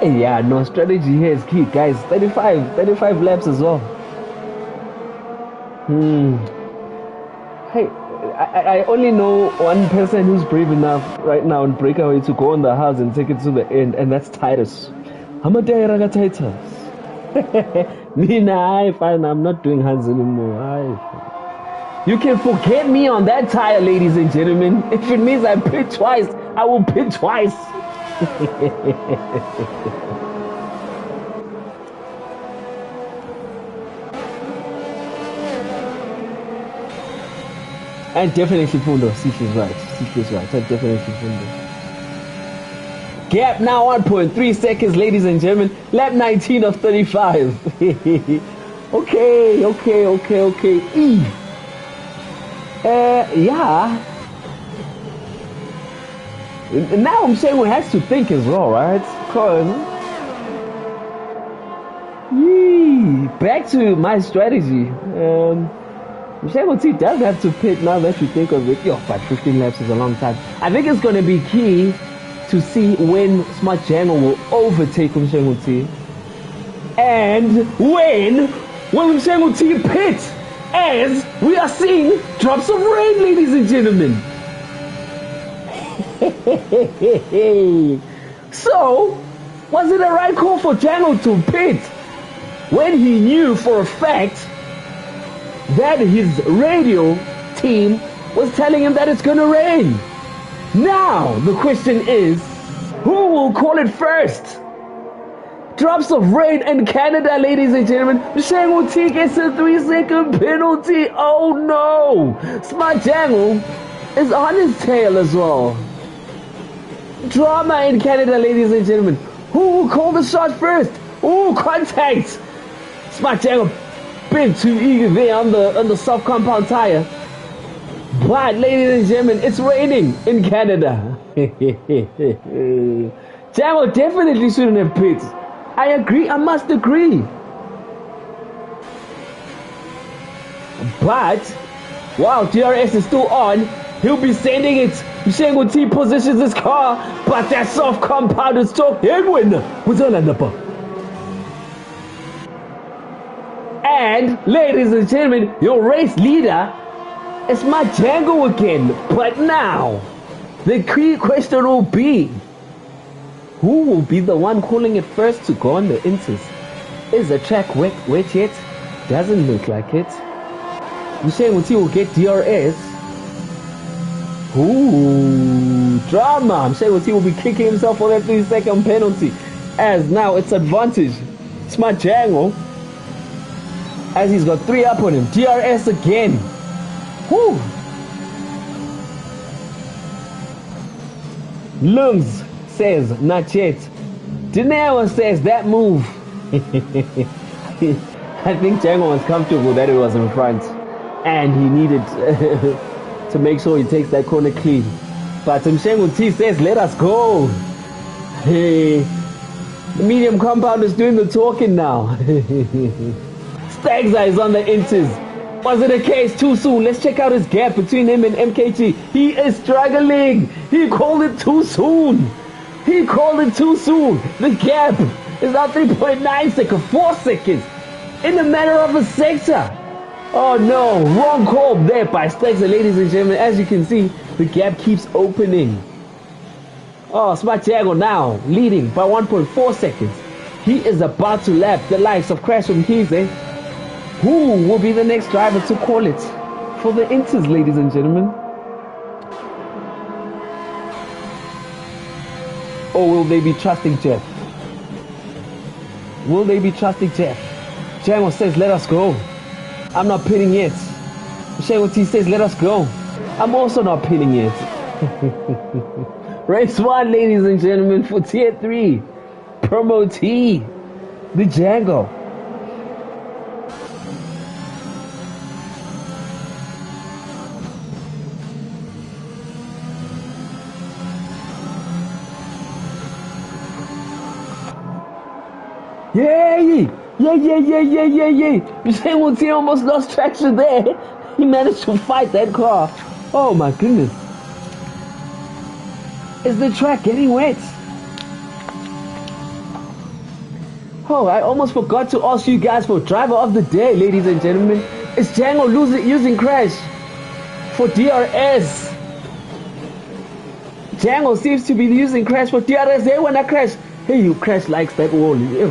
yeah, no, strategy here is key, guys. 35 laps as well. Hey, I only know one person who's brave enough right now in BrakeAway to go on the house and take it to the end, and that's Titus. I'm a Dairaga Titus. Fine, I'm not doing hands anymore. You can forget me on that tire, ladies and gentlemen. If it means I pit twice, I will pit twice. I definitely Fundo. Sifi's right. I definitely Fundo. Gap now 1.3 seconds, ladies and gentlemen. Lap 19 of 35. Okay. Yeah. Now I'm saying we have to think as well, right? Because back to my strategy. Mshengo T does have to pit now that you think of it. Yo, but 15 laps is a long time. I think it's going to be key to see when Smart Django will overtake Mshengo T. And when will Mshengo T pit? As we are seeing drops of rain, ladies and gentlemen. So, was it a right call for Django to pit when he knew for a fact that his radio team was telling him that it's gonna rain? Now, the question is, who will call it first? Drops of rain in Canada, ladies and gentlemen. Mshengo T gets a 3-second penalty. Oh no! Smart Django is on his tail as well. Drama in Canada, ladies and gentlemen. Who will call the shot first? Ooh, contact! Smart Django bit too eager there on the soft compound tire. But, ladies and gentlemen, it's raining in Canada. Django definitely shouldn't have pit. I agree, I must agree. But, while DRS is still on, he'll be sending it. Mshengo T positions his car, but that soft compound is still headwind. And, ladies and gentlemen, your race leader is Smart Django again. But now, the key question will be, who will be the one calling it first to go on the inters? Is the track wet yet? Doesn't look like it. Mshengo T will get DRS. Ooh, drama. Mshengo T will be kicking himself for that 3-second penalty. As now it's advantage Smart Django, as he's got 3 up on him. DRS again. Whoo. Lungs says not yet. Dinero says that move. I think Django was comfortable that it was in front, and he needed to make sure he takes that corner clean. But Mshengo T says, let us go. Hey, the medium compound is doing the talking now. Stagza is on the inters. Was it a case too soon? Let's check out his gap between him and MKG. He is struggling. He called it too soon. He called it too soon. The gap is now 3.9 seconds, 4 seconds in a matter of a sector. Oh no, wrong call there by Stagza, ladies and gentlemen. As you can see, the gap keeps opening. Oh, Smart Django now leading by 1.4 seconds. He is about to lap the likes of Crash from Kize. Who will be the next driver to call it for the inters, ladies and gentlemen? Or will they be trusting Jeff? Will they be trusting Jeff? Django says, let us go. I'm not pitting yet. Mshengo T says, let us go. I'm also not pitting yet. Race 1, ladies and gentlemen, for Tier 3. Promo T. The Django. Yay! Yay! Mshengo T almost lost traction there. He managed to fight that car. Oh my goodness. Is the track getting wet? Oh, I almost forgot to ask you guys for driver of the day, ladies and gentlemen. Is Django using Crash for DRS? Django seems to be using Crash for DRS. Hey, when I crash. Hey, you Crash likes that wall. Yo.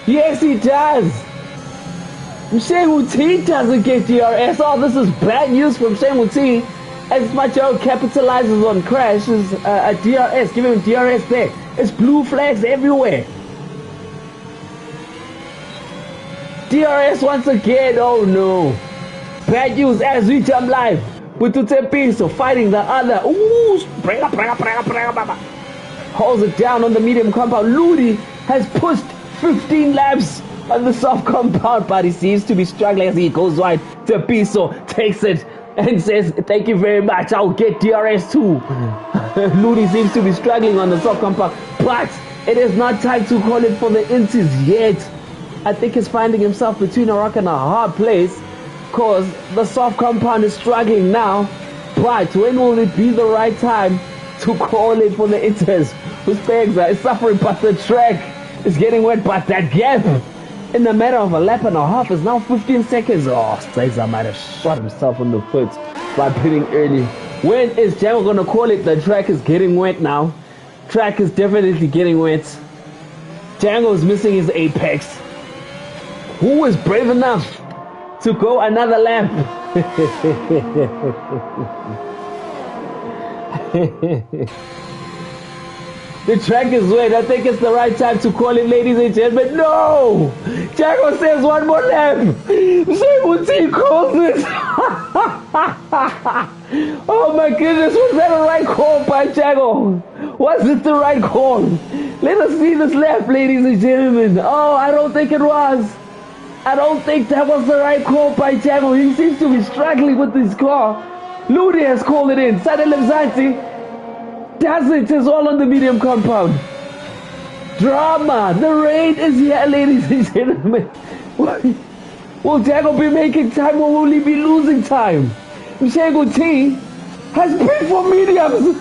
Yes, he does. Mshengo T doesn't get DRS. Oh, this is bad news from Mshengo T. As Macho capitalizes on Crash's DRS, give him DRS there. It's blue flags everywhere. DRS once again. Oh no. Bad news as we jump live with Tutepiso fighting the other. Ooh, holds it down on the medium compound. Ludi has pushed 15 laps on the soft compound, but he seems to be struggling as he goes wide. Tepiso takes it and says, thank you very much, I'll get DRS too. Ludi seems to be struggling on the soft compound, but it is not time to call it for the inters yet. I think he's finding himself between a rock and a hard place because the soft compound is struggling now. But when will it be the right time to call it for the Inters? Uspegza is suffering, but the track is getting wet. But that gap in the matter of a lap and a half is now 15 seconds. Oh, Spegza might have shot himself on the foot by pitting early. When is Django going to call it? The track is getting wet now. Track is definitely getting wet. Django is missing his apex. Who is brave enough to go another lap? The track is wet. I think it's the right time to call it, ladies and gentlemen. No! Django says one more lap. Sebuti calls it. Oh my goodness, was that a right call by Django? Was it the right call? Let us see this lap, ladies and gentlemen. Oh, I don't think it was. I don't think that was the right call by Django. He seems to be struggling with his car. Ludi has called it in. Sada Lemzanti does it. It's all on the medium compound. Drama. The rain is here, ladies and gentlemen. Will Django be making time or will he be losing time? Mshengu T has been for mediums.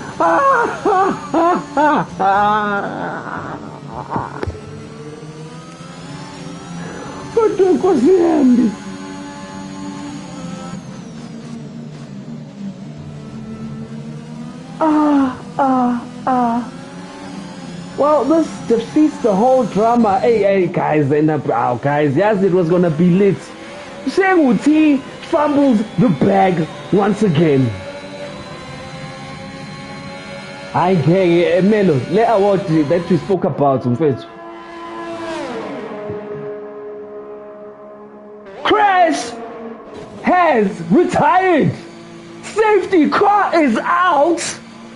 Well, this defeats the whole drama. Hey, guys, guys, yes, it was gonna be lit. Mshengu T fumbles the bag once again. Melo, let us watch that we spoke about first. Crash has retired. Safety car is out.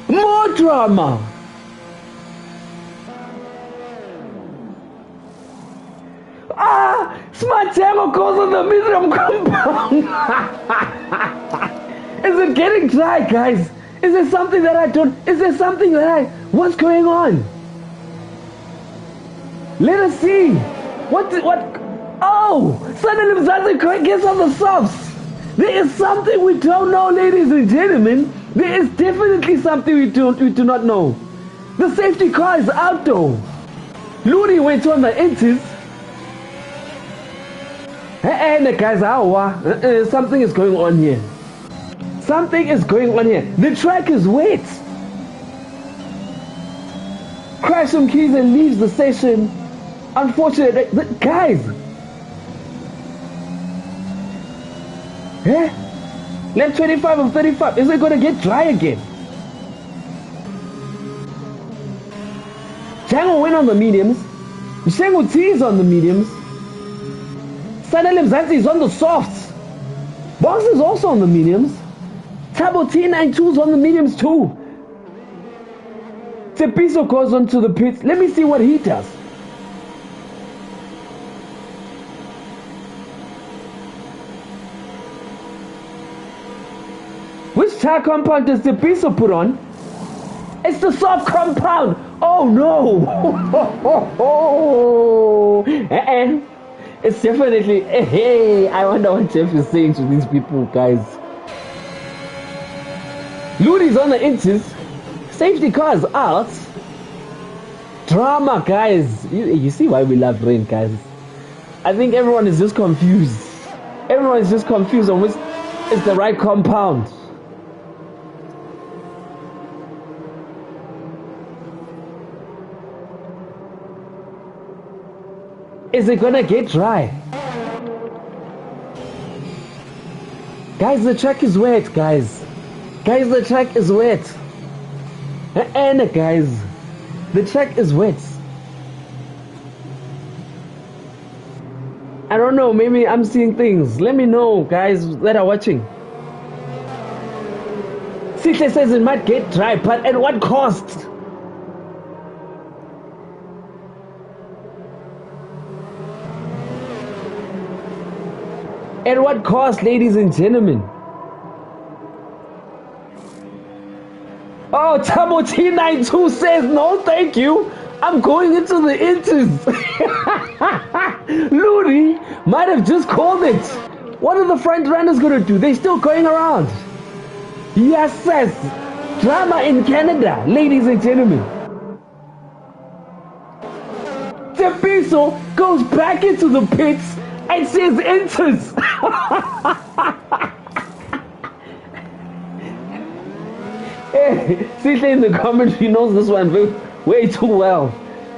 More drama. Smart Django goes on the medium compound. Is it getting dry, guys? Is there something that I don't? Is there something that I? What's going on? Let us see. What? Oh, suddenly Mzansi gets on the softs. There is something we don't know, ladies and gentlemen. There is definitely something we do not know. The safety car is out though. Ludi went on the Intis. And the guys are something is going on here. Something is going on here. The track is wet. Crash some keys and leaves the session. Unfortunately, guys. Lap 25 of 35. Is it going to get dry again? Django went on the mediums. Mshengu T is on the mediums. Sanele Mzansi is on the softs. Box is also on the mediums. Tabo T92 is on the mediums too. Tepiso goes onto the pits. Let me see what he does. Which tire compound does Tepiso put on? It's the soft compound. Oh no. It's definitely, hey, I wonder what Jeff is saying to these people, guys. Ludi's on the inches. Safety cars out. Drama, guys. You see why we love rain, guys. I think everyone is just confused. Everyone is just confused on which is the right compound. Is it gonna get dry? Guys, the track is wet, guys. Guys, the track is wet. And guys, the track is wet. I don't know, maybe I'm seeing things. Let me know, guys that are watching. Sihle says it might get dry, but at what cost? At what cost, ladies and gentlemen? Oh, Tabo T92 says no thank you. I'm going into the inters. Ludi might have just called it. What are the front runners going to do? They're still going around. Yes, sis. Drama in Canada, ladies and gentlemen. Tepiso goes back into the pits and says enters. Hey, Sita in the comments, he knows this one way too well.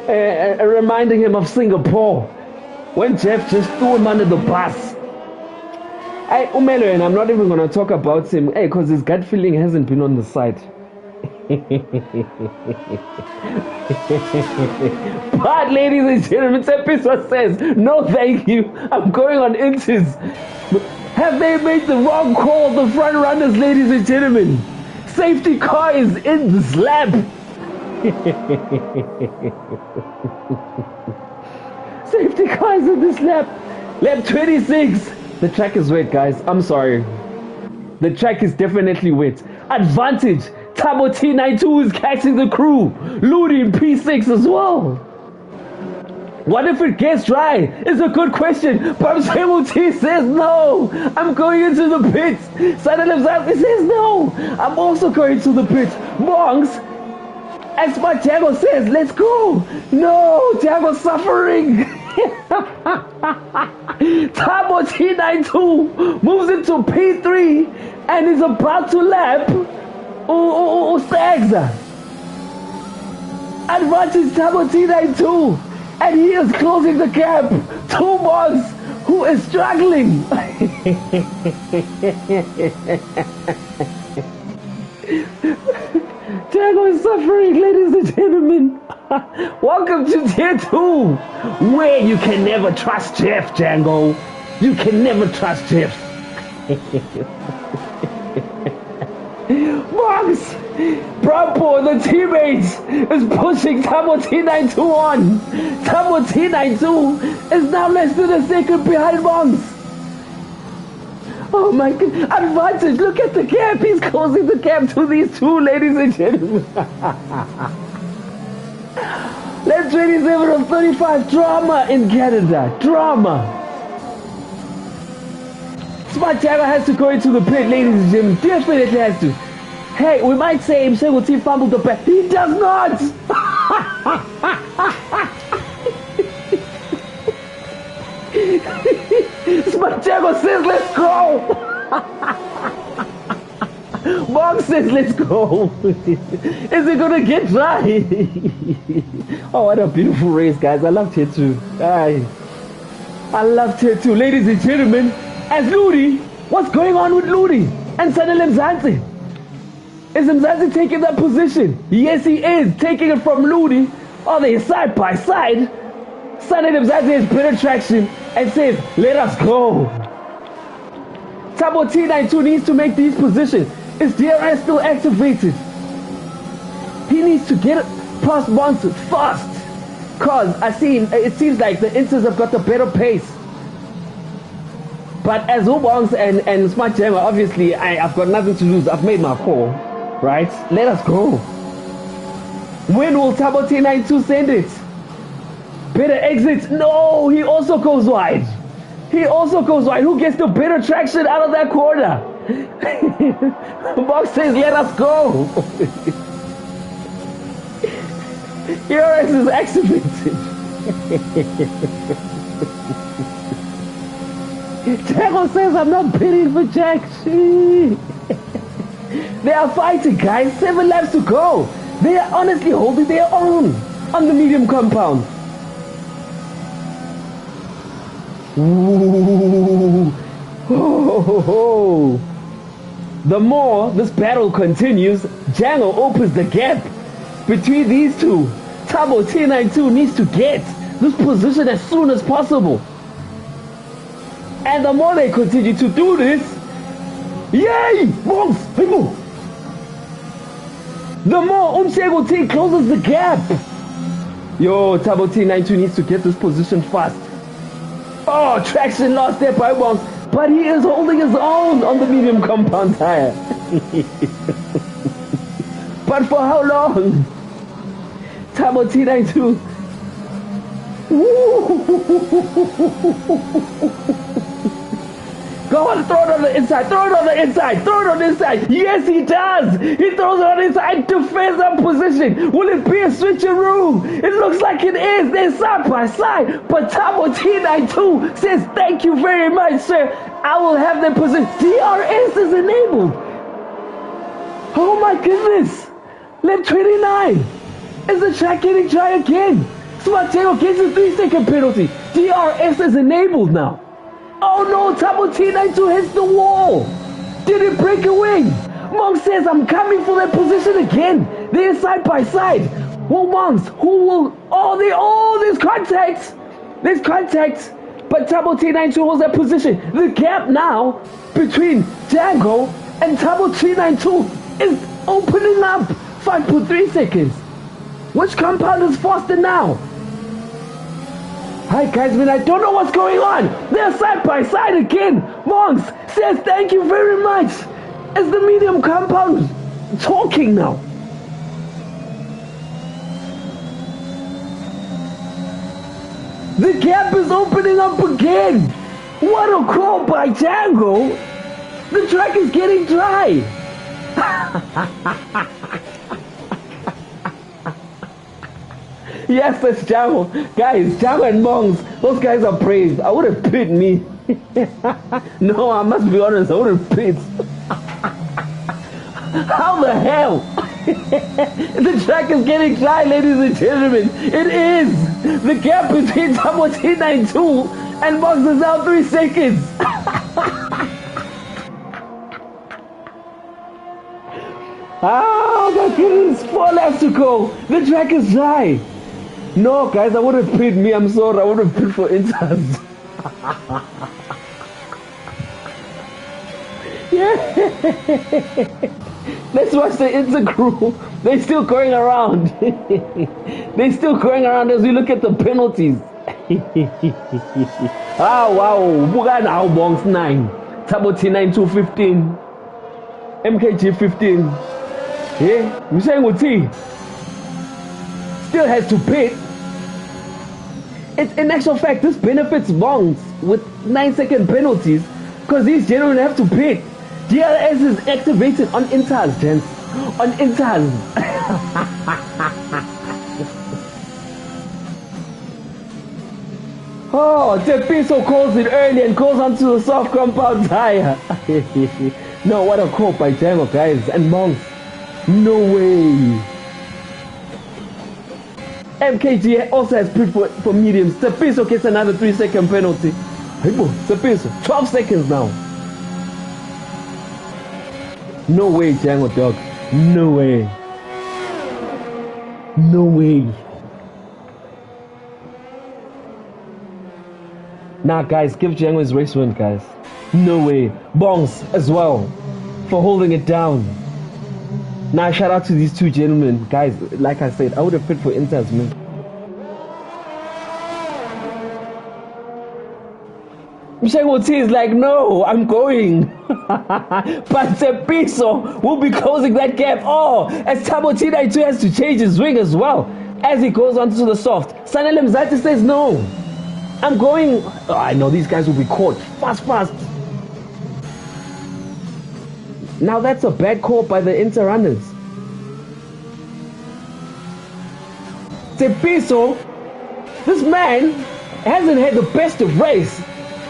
Reminding him of Singapore when Jeff just threw him under the bus. Hey, Umelo, and I'm not even going to talk about him because his gut feeling hasn't been on the side. But ladies and gentlemen, Tepiso says, no thank you, I'm going on inters. Have they made the wrong call, the front runners, ladies and gentlemen? Safety car is in this lap. Safety car is in this lap. Lap 26. The track is wet, guys. I'm sorry. The track is definitely wet. Advantage. Tabo T92 is catching the crew. Ludi in P6 as well. What if it gets dry? It's a good question. But T says no. I'm going into the pits. Sanalem says no. I'm also going to the pits. Monks, as my Thiago says, let's go. No, Thiago's suffering. Tabo T92 moves into P3 and is about to lap Sags. Advantage Tabo T92. And he is closing the gap. 2 months. Who is struggling? Django is suffering, ladies and gentlemen. Welcome to Tier 2, where you can never trust Jeff, Django. You can never trust Jeff. Box! Bravo, the teammates is pushing Tabo T92 on. Tabo T92 is now less than a second behind Monks. Oh my god, advantage, look at the gap. He's closing the gap to these two, ladies and gentlemen. Let's 27 of 35, drama in Canada, drama. Smart Tiago has to go into the pit, ladies and gentlemen, definitely has to. Hey, we might say Msego T fumbled the ball. He does not! Santiago says, let's go! Bob says, let's go! Is it gonna get dry? Oh, what a beautiful race, guys. I love Tier 2. I love Tier 2. Ladies and gentlemen, as Ludi, what's going on with Ludi? And Sanele Mzansi? Is Mzansi taking that position? Yes, he is. Taking it from Ludi. Oh, they're side by side. Sanele Mzansi has better traction and says, let us go. Tabo T92 needs to make these positions. Is DRS still activated? He needs to get past Monster fast. Cause it seems like the Inters have got the better pace. But as Ubongs and Smart Jammer, obviously I've got nothing to lose. I've made my call. Right? Let us go. When will Tabo T92 send it? Better exit. No, he also goes wide. He also goes wide. Who gets the better traction out of that corner? Box says, let us go. ERS is activated. Jago says, I'm not bidding for Jack. They are fighting, guys. 7 laps to go. They are honestly holding their own on the medium compound. Ooh. Oh. The more this battle continues, Django opens the gap between these two. Tabo T92 needs to get this position as soon as possible. And the more they continue to do this, yay! Monks! People! The more Umsego T closes the gap. Yo, Tabo T92 needs to get this position fast. Oh, traction lost there by Monks. But he is holding his own on the medium compound tire. But for how long? Tabo T92. Go on, throw it on the inside, throw it on the inside, throw it on the inside. Yes, he does. He throws it on the inside. Defends up position. Will it be a switcheroo? It looks like it is. They're side by side. But Tabo T92 says, thank you very much, sir. I will have the position. DRS is enabled. Oh my goodness. Lap 29. Is the track getting dry again? Smarteo gets a 3-second penalty. DRS is enabled now. Oh no, Tabo T92 hits the wall. Did it break away? Monk says, I'm coming for that position again. They're side by side. Well, Monks, who will... there's contact. There's contact. But Tabo T92 holds that position. The gap now between Django and Tabo T92 is opening up. 5.3 seconds. Which compound is faster now? Hi guys, man, I don't know what's going on. They're side by side again. Monks says thank you very much. Is the medium compound talking now? The gap is opening up again. What a call by Django. The track is getting dry. Yes, that's Django. Guys, Django and Monks, those guys are brave. I would have pit me. No, I must be honest, I would have pit. How the hell? The track is getting dry, ladies and gentlemen. It is. The gap between Tabo T92 and Monks is now 3 seconds. Oh my goodness, 4 laps to go. The track is dry. No, guys, I would have paid me. I'm sorry. I would have paid for Inters. Yeah. Let's watch the Inter crew. They're still going around. They're still going around as we look at the penalties. Oh, wow. Buga now, Bongs 9. Tabo T92 15. MKG 15. Yeah, I'm saying what T still has to pit. It's in actual fact, this benefits Bongs with 9-second penalties because these gentlemen have to pit. DRS is activated on Inters, gents. On Inters. Oh, Tepiso calls it early and goes onto the soft compound tire. No, what a call by Django, guys. And Monks. No way. MKG also has pit for mediums. Tepiso gets another 3-second penalty. Hey, boy, Tepiso, 12 seconds now. No way, Django dog. No way. No way. Nah, guys, give Django his race win, guys. No way. Bongs as well for holding it down. Nah, shout out to these two gentlemen. Guys, like I said, I would have fit for Inters, man. Django T is like, no, I'm going. But Tepiso will be closing that gap. Oh, as Tabo T92 has to change his wing as well as he goes onto the soft. Sanelem Zati says, no, I'm going. Oh, I know these guys will be caught. Fast. Now that's a bad call by the Inter runners. Tepiso, this man hasn't had the best of race.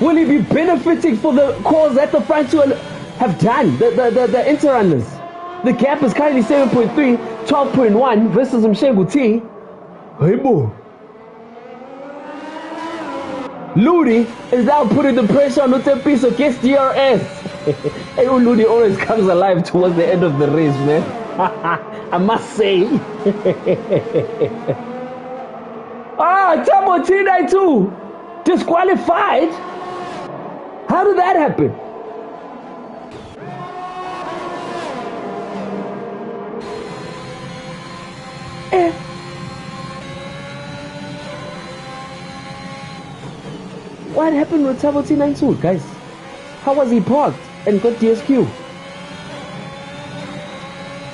Will he be benefiting for the calls that the front two have done? The Inter runners. The gap is currently 7.3, 12.1 versus Mshengu T. Hey boy. Ludi is now putting the pressure on Tepiso, gets DRS. Hey, Ludi always comes alive towards the end of the race, man. I must say. Tabo T92 disqualified. How did that happen? What happened with Tabo T92, guys? How was he parked and got DSQ?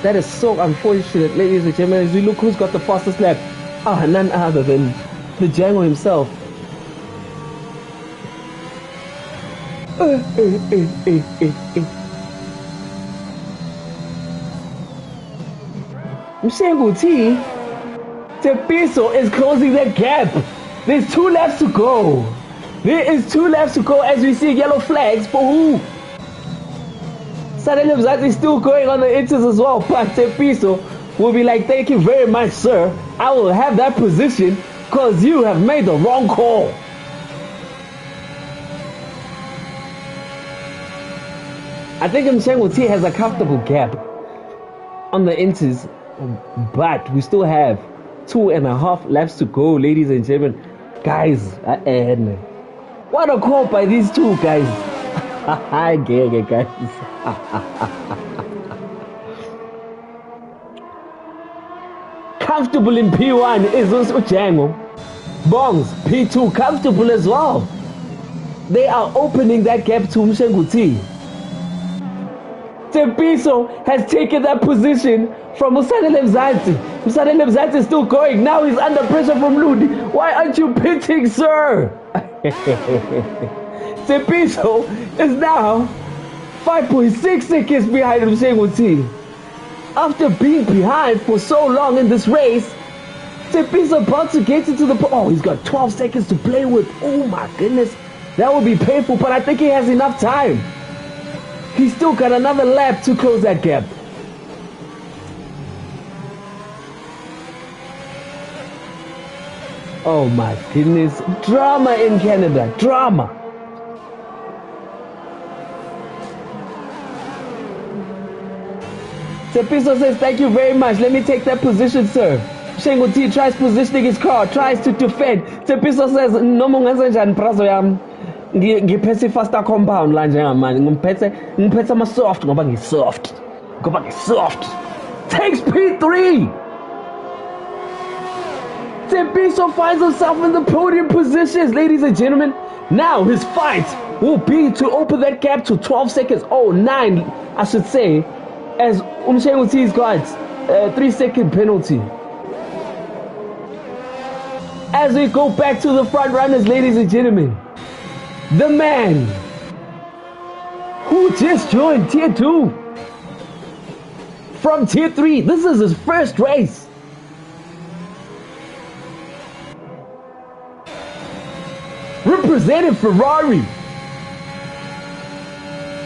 That is so unfortunate, ladies and gentlemen, as we look who's got the fastest lap. None other than the Django himself. Mshenguti, Tepiso is closing that gap. There's 2 laps to go. There is 2 laps to go as we see yellow flags for who? Saddam Mzat is still going on the inters as well, but Tepiso will be like, thank you very much, sir. I will have that position because you have made the wrong call. I think Mshenguti has a comfortable gap on the inters, but we still have 2.5 laps to go, ladies and gentlemen. Guys, and what a call by these two guys. I get it, guys. Comfortable in P1 is also Django. Bongs, P2, comfortable as well. They are opening that gap to Mshenguti. Tepiso has taken that position from Musadele Mzansi. Musadele Mzansi is still going. Now he's under pressure from Ludi. Why aren't you pitting, sir? Tepiso is now 5.6 seconds behind Mshenguti. After being behind for so long in this race, Tepiso about to get into the... Oh, he's got 12 seconds to play with. Oh my goodness. That will be painful, but I think he has enough time. He's still got another lap to close that gap. Oh my goodness. Drama in Canada. Drama. Tepiso says, thank you very much. Let me take that position, sir. Mshenguti tries positioning his car, tries to defend. Tepiso says, noma ungenzenjani brazo yami. Ngiphethe faster compound la njengamanje ngiphethe ama soft ngoba ngisoft takes P3. Tepiso finds himself in the podium positions, ladies and gentlemen. Now his fight will be to open that gap to 12 seconds. Oh, 9 I should say, as Mshenguti's got a 3-second penalty. As we go back to the front runners, ladies and gentlemen, the man who just joined Tier 2 from Tier 3. This is his first race. Representing Ferrari.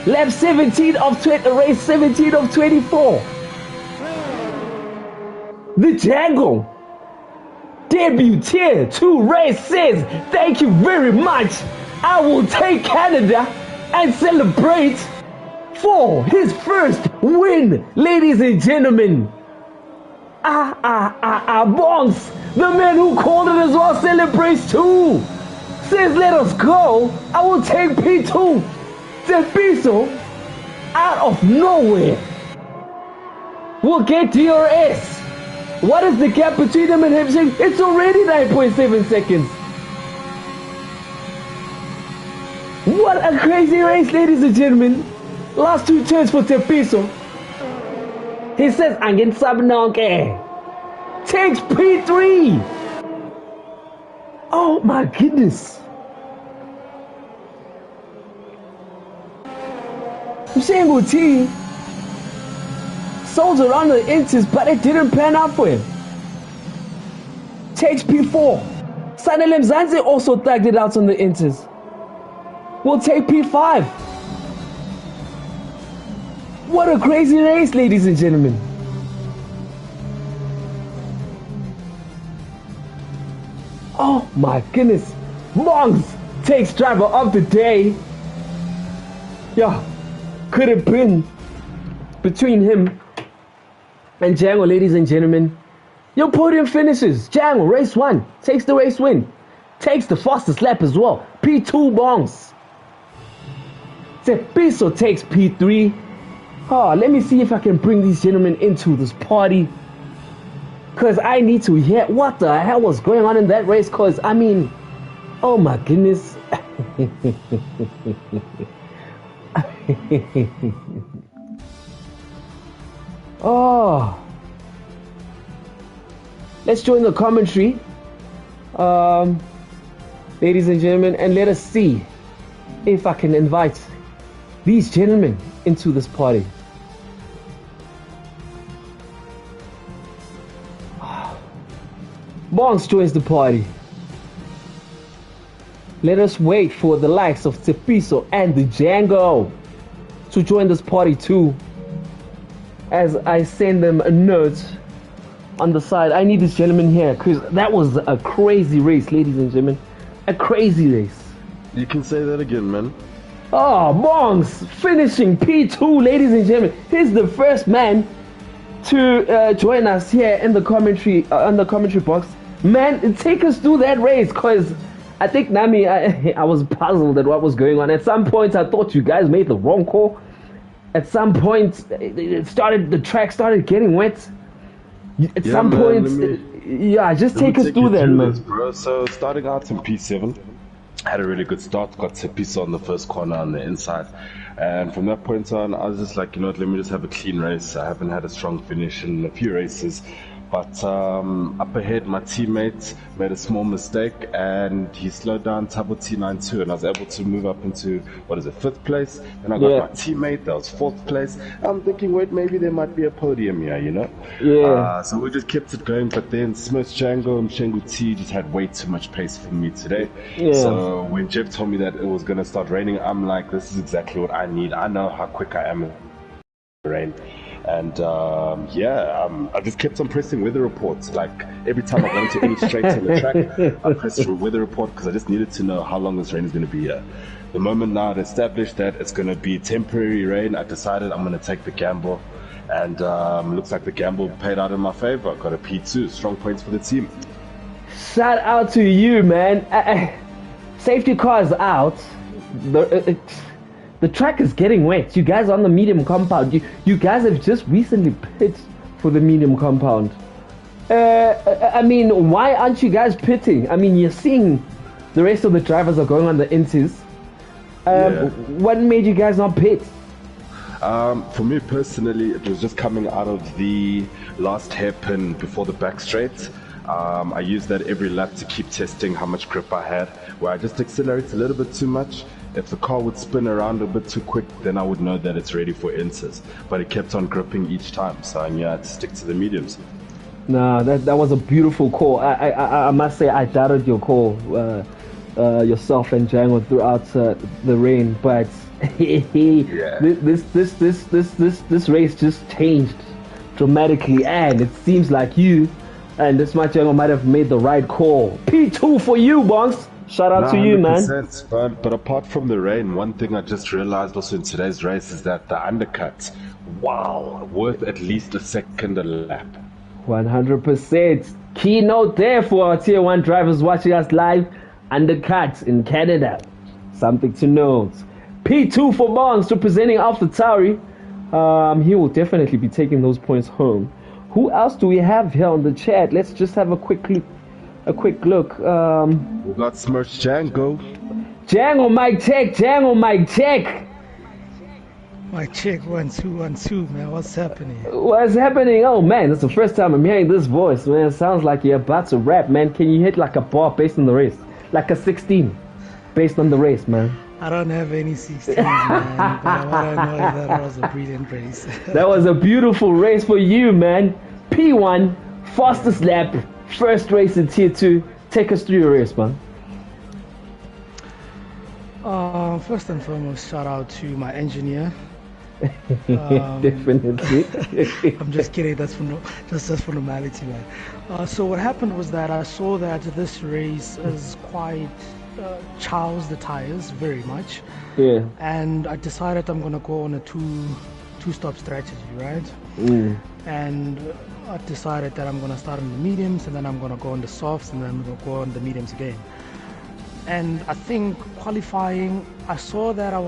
Lap 17 of race 17 of 24. The Django debut Tier 2 race says, thank you very much. I will take Canada and celebrate for his first win, ladies and gentlemen. Bongs, the man who called it as well, celebrates too. Says, let us go. I will take P2. Tepiso, out of nowhere, will get DRS. What is the gap between them and him? It's already 9.7 seconds. What a crazy race, ladies and gentlemen. Last 2 turns for Tepiso. He says, Angin Sabnonke. Takes P3. Oh my goodness. Mshenguti sold around the inches, but it didn't pan out for him. Takes P4. Sanele Mzansi also thugged it out on the inches. We'll take P5. What a crazy race, ladies and gentlemen. Oh my goodness. Mongs takes driver of the day. Yeah, could have been between him and Django, ladies and gentlemen. Your podium finishes. Django, race 1, takes the race win. Takes the fastest lap as well. P2 Bongs. Tepiso takes P3. Oh, let me see if I can bring these gentlemen into this party. Because I need to hear what the hell was going on in that race. Because, I mean, oh my goodness. Oh. Let's join the commentary, ladies and gentlemen, and let us see if I can invite these gentlemen into this party. Bongs joins the party. Let us wait for the likes of Tepiso and the Django to join this party too. As I send them a note on the side. I need this gentleman here because that was a crazy race, ladies and gentlemen. A crazy race. You can say that again, man. Oh, Bongs finishing P2, ladies and gentlemen. He's the first man to join us here in the commentary box. Man, take us through that race, because I think, Nami, I was puzzled at what was going on. At some point, I thought you guys made the wrong call. At some point, the track started getting wet. At some point, just take us through that, man. Bro. So starting out in P7, had a really good start. Got Tepiso on the first corner on the inside, and from that point on, I was just like, you know what, let me just have a clean race. I haven't had a strong finish in a few races. But up ahead, my teammate made a small mistake and he slowed down Tabo T92, and I was able to move up into, 5th place. Then I got my teammate, that was 4th place. I'm thinking, wait, maybe there might be a podium here, you know? Yeah. So we just kept it going, but then Smurf Django and Mshengu T just had way too much pace for me today. Yeah. So when Jeff told me that it was going to start raining, I'm like, this is exactly what I need. I know how quick I am in the rain. And I just kept on pressing weather reports. Like every time I go into any straight on the track, I pressed a weather report because I just needed to know how long this rain is going to be here. The moment now it established that it's going to be temporary rain, I decided I'm going to take the gamble. And looks like the gamble paid out in my favor. I got a P2, strong points for the team. Shout out to you, man. Safety car is out. The track is getting wet. You guys are on the medium compound. You guys have just recently pit for the medium compound. I mean, why aren't you guys pitting? I mean, you're seeing the rest of the drivers are going on the inties. What made you guys not pit? For me personally, it was just coming out of the last hairpin before the back straight. I used that every lap to keep testing how much grip I had, where I just accelerate a little bit too much. If the car would spin around a bit too quick, then I would know that it's ready for inters. But it kept on gripping each time, so I knew I had to stick to the mediums. Nah, that was a beautiful call. I must say I doubted your call, yourself and Django throughout the rain, but this race just changed dramatically, and it seems like you and this Django might have made the right call. P2 for you, Bongs. Shout out to you, man. But apart from the rain, one thing I just realized also in today's race is that the undercuts, wow, worth at least a second a lap. 100%. Keynote there for our Tier 1 drivers watching us live. Undercuts in Canada. Something to note. P2 for Bongs representing Alpha Tauri. He will definitely be taking those points home. Who else do we have here on the chat? Let's just have a quick look. We got Smurf Django. Django, mic check. Django, mic check. Mic check, 1 2 1 2, man. What's happening? What's happening? Oh man, it's the first time I'm hearing this voice, man. It sounds like you're about to rap, man. Can you hit like a bar based on the race, like a 16 based on the race, man? I don't have any 16s, man. But what I know is that was a brilliant race. That was a beautiful race for you, man. P1, fastest lap. First race in Tier 2. Take us through your race, man. First and foremost, shout out to my engineer. Definitely. I'm just kidding. That's for normality, man. So what happened was that I saw that this race is quite chows the tires very much. Yeah. And I decided I'm gonna go on a two-stop strategy, right? And I decided that I'm going to start on the mediums, and then I'm going to go on the softs, and then I'm going to go on the mediums again. And I think qualifying, I saw that I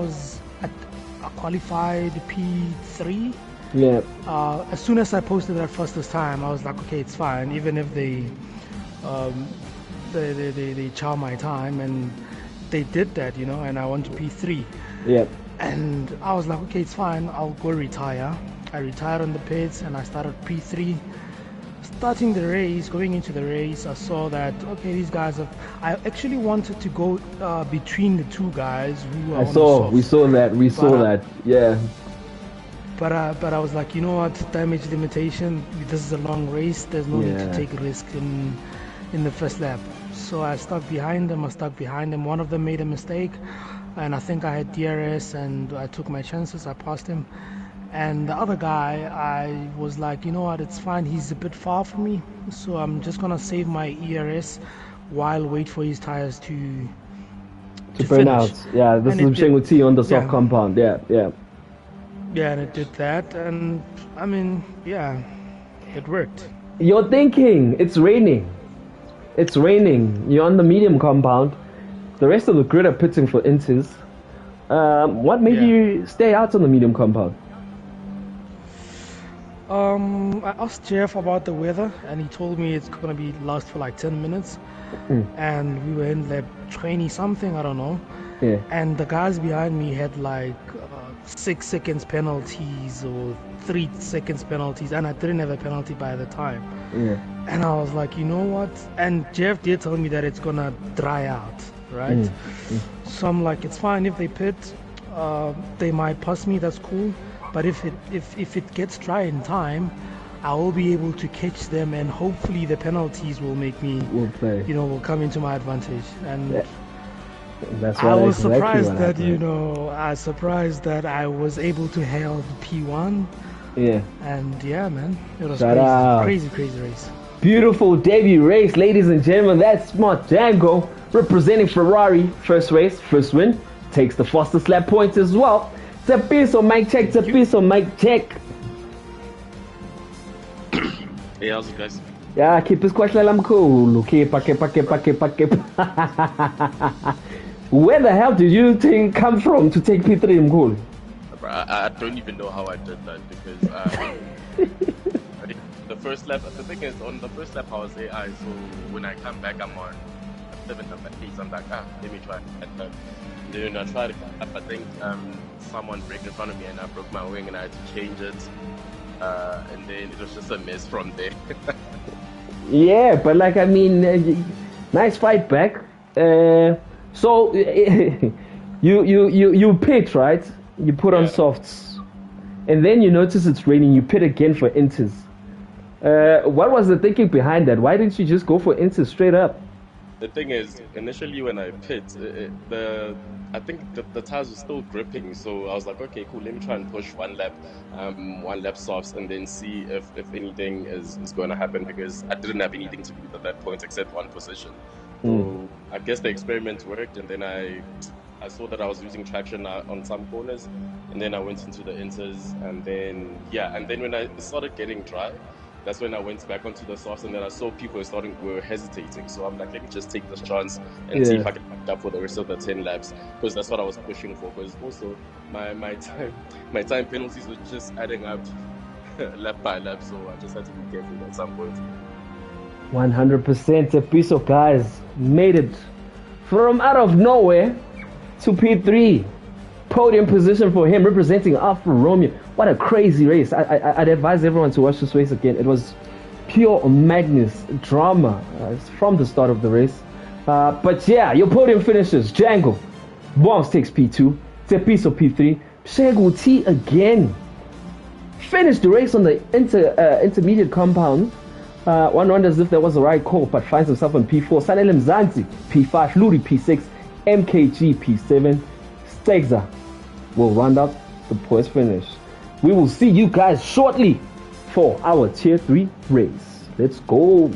qualified P3. Yeah. As soon as I posted that first this time, I was like, okay, it's fine, even if they chow my time, and they did that, you know, and I went to P3. Yeah. And I was like, okay, it's fine, I'll go retire. I retired on the pits and I started P3, starting the race, going into the race, I saw that okay, these guys have. I actually wanted to go between the two guys who are on the softs. We saw that. Yeah. But I was like, you know what, damage limitation. This is a long race. There's no need to take a risk in the first lap. So I stuck behind them. One of them made a mistake, and I think I had DRS, and I took my chances. I passed him. And the other guy, I was like, you know what, it's fine. He's a bit far from me, so I'm just gonna save my ERS while wait for his tires to burn finish. out. Yeah, this is Mshengu T on the soft compound. Yeah. Yeah, and it did that, and I mean, yeah, it worked. You're thinking it's raining. You're on the medium compound. The rest of the grid are pitting for inters. What made you stay out on the medium compound? I asked Jeff about the weather, and he told me it's gonna be last for like 10 minutes, and we were in lap 20 something, I don't know. Yeah. And the guys behind me had like 6 seconds penalties or 3 seconds penalties, and I didn't have a penalty by the time. Yeah. And I was like, you know what? And Jeff did tell me that it's gonna dry out, right? So I'm like, it's fine if they pit. They might pass me. That's cool. But if it gets dry in time, I will be able to catch them, and hopefully the penalties will make me, will come into my advantage. And that's I was surprised that that I was able to hail the P1. Yeah. And yeah, man, it was crazy race. Beautiful debut race, ladies and gentlemen. That's Smart Django representing Ferrari. First race, first win. Takes the fastest lap points as well. Tepiso, mic check. Hey, how's it, guys? Yeah, keep this question cool. Keep. Where the hell did you come from to take P3 in cool? I don't even know how I did that because the first lap. The thing is, on the first lap I was AI, so when I come back I'm on 7 number 8. I'm like, let me try. And then I tried it, I think someone braked in front of me and I broke my wing and I had to change it. And then it was just a mess from there. Yeah, but like, I mean, nice fight back. So you pit, right? You put on softs, and then you notice it's raining. You pit again for inters. What was the thinking behind that? Why didn't you just go for inters straight up? The thing is, initially when I pit, I think the tires were still gripping, so I was like, okay, cool, let me try and push one lap softs, and then see if anything is going to happen, because I didn't have anything to do at that point except one position. So I guess the experiment worked, and then I saw that I was losing traction on some corners, and then I went into the inters, and then when I started getting dry, that's when I went back onto the softs, and then I saw people were hesitating. So I'm like, let me just take this chance and see if I can pack it up for the rest of the 10 laps, because that's what I was pushing for. Because also my time penalties were just adding up lap by lap, so I just had to be careful at some point. 100%. A piece of guys made it from out of nowhere to P3. Podium position for him, representing Alfa Romeo. What a crazy race. I'd advise everyone to watch this race again. It was pure madness, drama from the start of the race. But yeah, your podium finishes. Django Bombs takes P2, Tepiso P3, Mshengu T again finished the race on the intermediate compound. One wonders if there was a right call, but finds himself on P4. Sanele Mzansi P5, Luri P6, MKG P7. Stegza will round out the points finish. We will see you guys shortly for our Tier 3 race. Let's go.